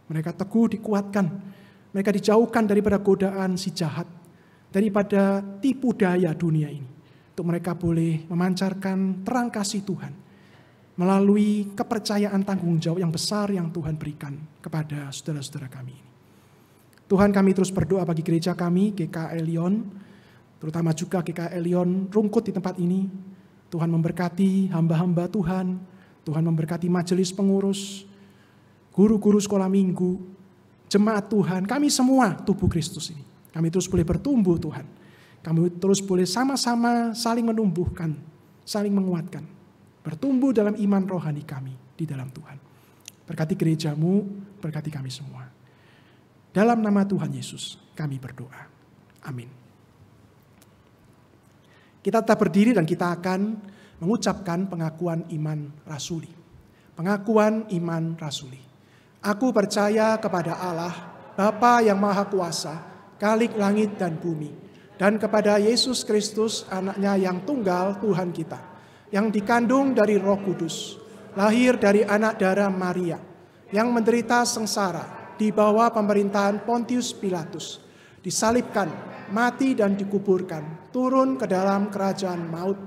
Mereka teguh dikuatkan. Mereka dijauhkan daripada godaan si jahat. Daripada tipu daya dunia ini. Untuk mereka boleh memancarkan terang kasih Tuhan. Melalui kepercayaan tanggung jawab yang besar yang Tuhan berikan kepada saudara-saudara kami ini. Tuhan, kami terus berdoa bagi gereja kami, GKA Elion. Terutama juga GKA Elion Rungkut di tempat ini. Tuhan memberkati hamba-hamba Tuhan. Tuhan memberkati majelis pengurus, guru-guru sekolah minggu, jemaat Tuhan. Kami semua tubuh Kristus ini. Kami terus boleh bertumbuh Tuhan. Kami terus boleh sama-sama saling menumbuhkan, saling menguatkan. Bertumbuh dalam iman rohani kami di dalam Tuhan. Berkati gereja-Mu, berkati kami semua. Dalam nama Tuhan Yesus kami berdoa. Amin. Kita tetap berdiri dan kita akan mengucapkan pengakuan iman rasuli. Pengakuan iman rasuli. Aku percaya kepada Allah, Bapa yang Maha Kuasa, Khalik langit dan bumi, dan kepada Yesus Kristus, anaknya yang tunggal Tuhan kita, yang dikandung dari Roh Kudus, lahir dari anak darah Maria, yang menderita sengsara di bawah pemerintahan Pontius Pilatus, disalibkan, mati dan dikuburkan, turun ke dalam kerajaan maut.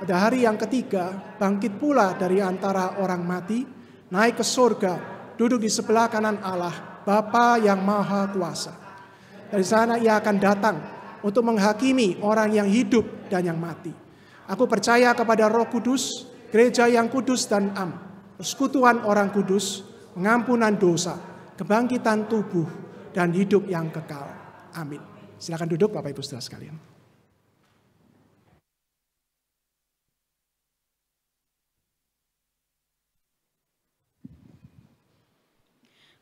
Pada hari yang ketiga, bangkit pula dari antara orang mati, naik ke surga, duduk di sebelah kanan Allah, Bapa yang Maha Kuasa. Dari sana ia akan datang untuk menghakimi orang yang hidup dan yang mati. Aku percaya kepada Roh Kudus, gereja yang kudus dan am, persekutuan orang kudus, pengampunan dosa, kebangkitan tubuh, dan hidup yang kekal. Amin. Silakan duduk Bapak Ibu Saudara sekalian.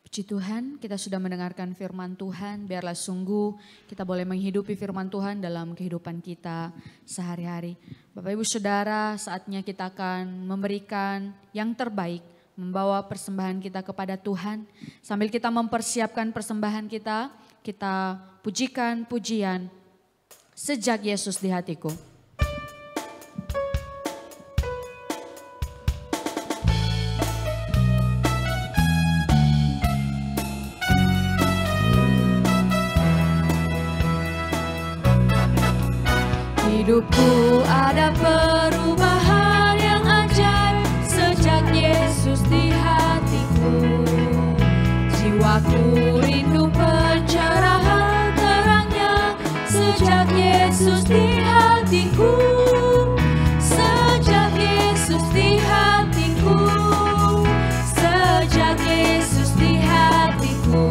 Puji Tuhan, kita sudah mendengarkan firman Tuhan. Biarlah sungguh kita boleh menghidupi firman Tuhan dalam kehidupan kita sehari-hari. Bapak Ibu Saudara, saatnya kita akan memberikan yang terbaik, membawa persembahan kita kepada Tuhan. Sambil kita mempersiapkan persembahan kita pujikan pujian Sejak Yesus di Hatiku. Hidupku ada perubahan yang ajaib sejak Yesus di hatiku. Jiwaku rindu pencerahan terangnya sejak Yesus di hatiku. Sejak Yesus di hatiku. Sejak Yesus di hatiku.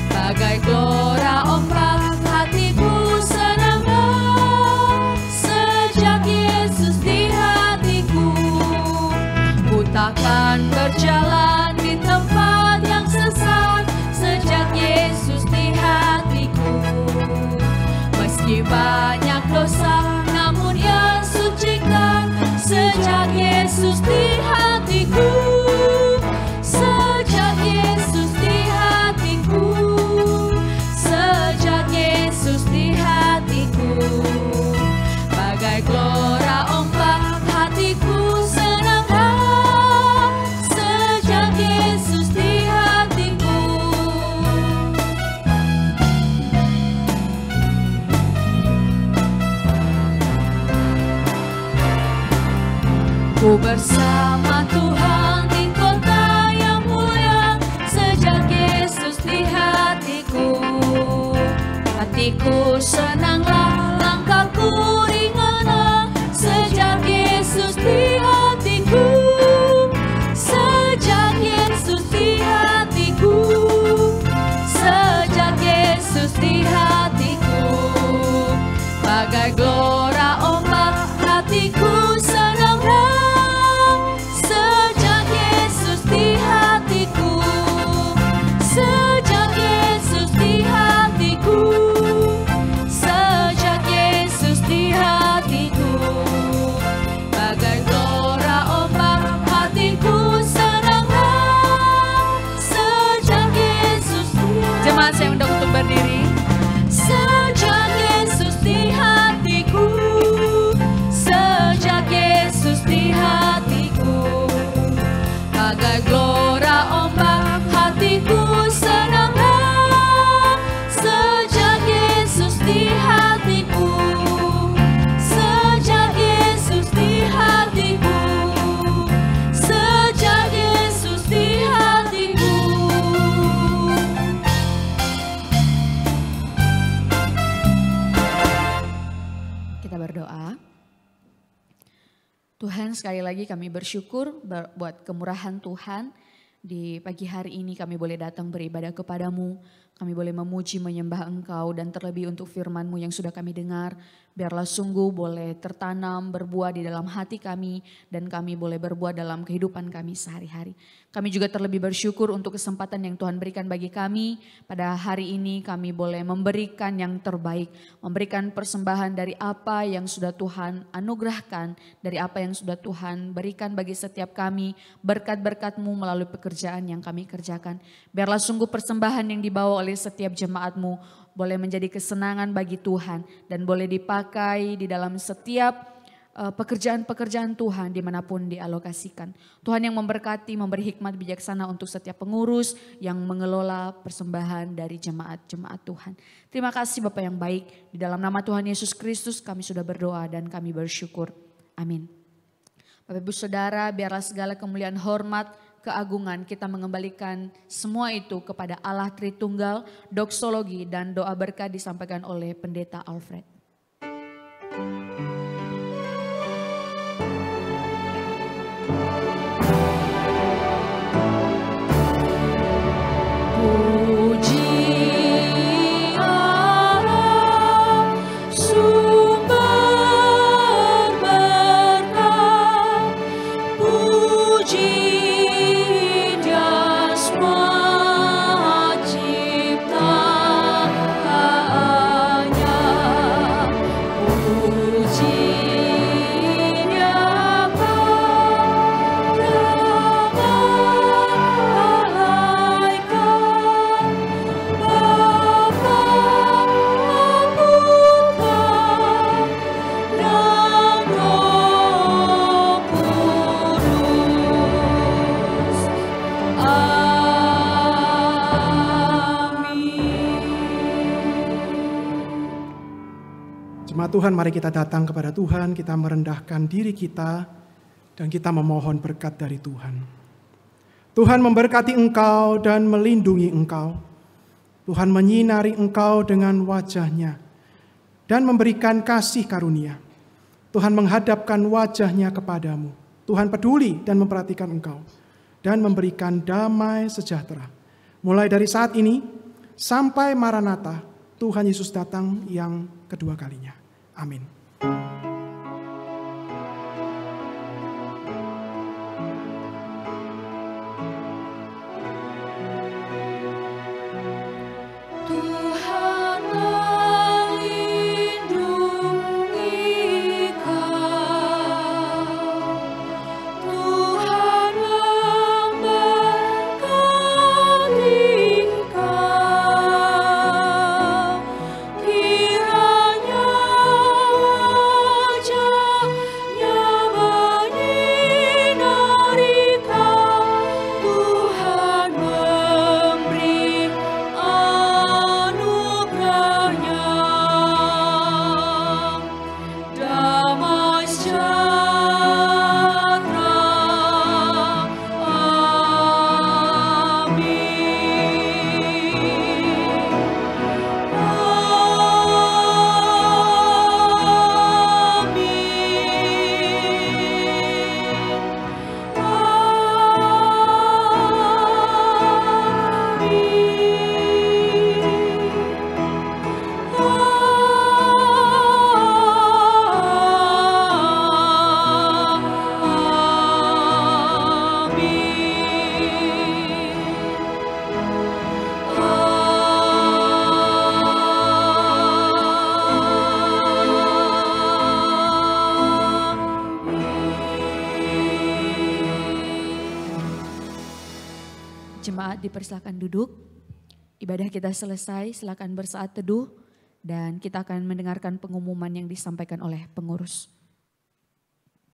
Bagai gelora ombak hatiku senang. Takkan berjalan di tempat yang sesat sejak Yesus di hatiku. Meski banyak dosa, namun yang sucikan sejak Yesus di hatiku. Sejak Yesus di hatiku. Sejak Yesus di hatiku. Bagai gelora ombak hatiku senang. Ku bersama Tuhan di kota yang mulia sejak Yesus di hatiku. Hatiku senanglah, langkahku ringanlah sejak Yesus di hatiku. Sejak Yesus di hatiku. Sejak Yesus di hatiku. Bagai gelora ombak hatiku senanglah. Sejak Yesus di hatiku. Sejak Yesus di hatiku. Bagai gelora ombak hatiku senanglah. Sejak Yesus di hatiku. Jemaat saya undang untuk berdiri. Sejak Yesus di hatiku. Sejak Yesus di hatiku. Bagai gelora ombak hatiku senanglah. Sejak Yesus di hatiku. Sejak Yesus di hatiku. Sejak Yesus di hatiku. Kita berdoa. Tuhan, sekali lagi kami bersyukur buat kemurahan Tuhan. Di pagi hari ini kami boleh datang beribadah kepadamu. Kami boleh memuji, menyembah Engkau, dan terlebih untuk firman-Mu yang sudah kami dengar. Biarlah sungguh boleh tertanam, berbuah di dalam hati kami, dan kami boleh berbuah dalam kehidupan kami sehari-hari. Kami juga terlebih bersyukur untuk kesempatan yang Tuhan berikan bagi kami. Pada hari ini kami boleh memberikan yang terbaik, memberikan persembahan dari apa yang sudah Tuhan anugerahkan, dari apa yang sudah Tuhan berikan bagi setiap kami, berkat-berkat-Mu melalui pekerjaan yang kami kerjakan. Biarlah sungguh persembahan yang dibawa oleh setiap jemaat-Mu boleh menjadi kesenangan bagi Tuhan dan boleh dipakai di dalam setiap pekerjaan-pekerjaan Tuhan dimanapun dialokasikan. Tuhan yang memberkati, memberi hikmat bijaksana untuk setiap pengurus yang mengelola persembahan dari jemaat-jemaat Tuhan. Terima kasih Bapa yang baik, di dalam nama Tuhan Yesus Kristus kami sudah berdoa dan kami bersyukur. Amin. Bapak Ibu Saudara, biarlah segala kemuliaan, hormat, keagungan kita mengembalikan semua itu kepada Allah Tritunggal. Doksologi dan doa berkat disampaikan oleh Pendeta Alfred. Puji Dia semua. Jemaat Tuhan, mari kita datang kepada Tuhan, kita merendahkan diri kita, dan kita memohon berkat dari Tuhan. Tuhan memberkati engkau dan melindungi engkau. Tuhan menyinari engkau dengan wajah-Nya dan memberikan kasih karunia. Tuhan menghadapkan wajah-Nya kepadamu. Tuhan peduli dan memperhatikan engkau dan memberikan damai sejahtera. Mulai dari saat ini sampai Maranatha, Tuhan Yesus datang yang kedua kalinya. Amin. Tuhan melindungi kau, Tuhan memberkati kau, kiranya wajah-Nya menyinari kau, Tuhan memberi anugerah-Nya, damai sejahtera. Jemaat dipersilakan duduk. Ibadah kita selesai, silakan bersaat teduh dan kita akan mendengarkan pengumuman yang disampaikan oleh pengurus.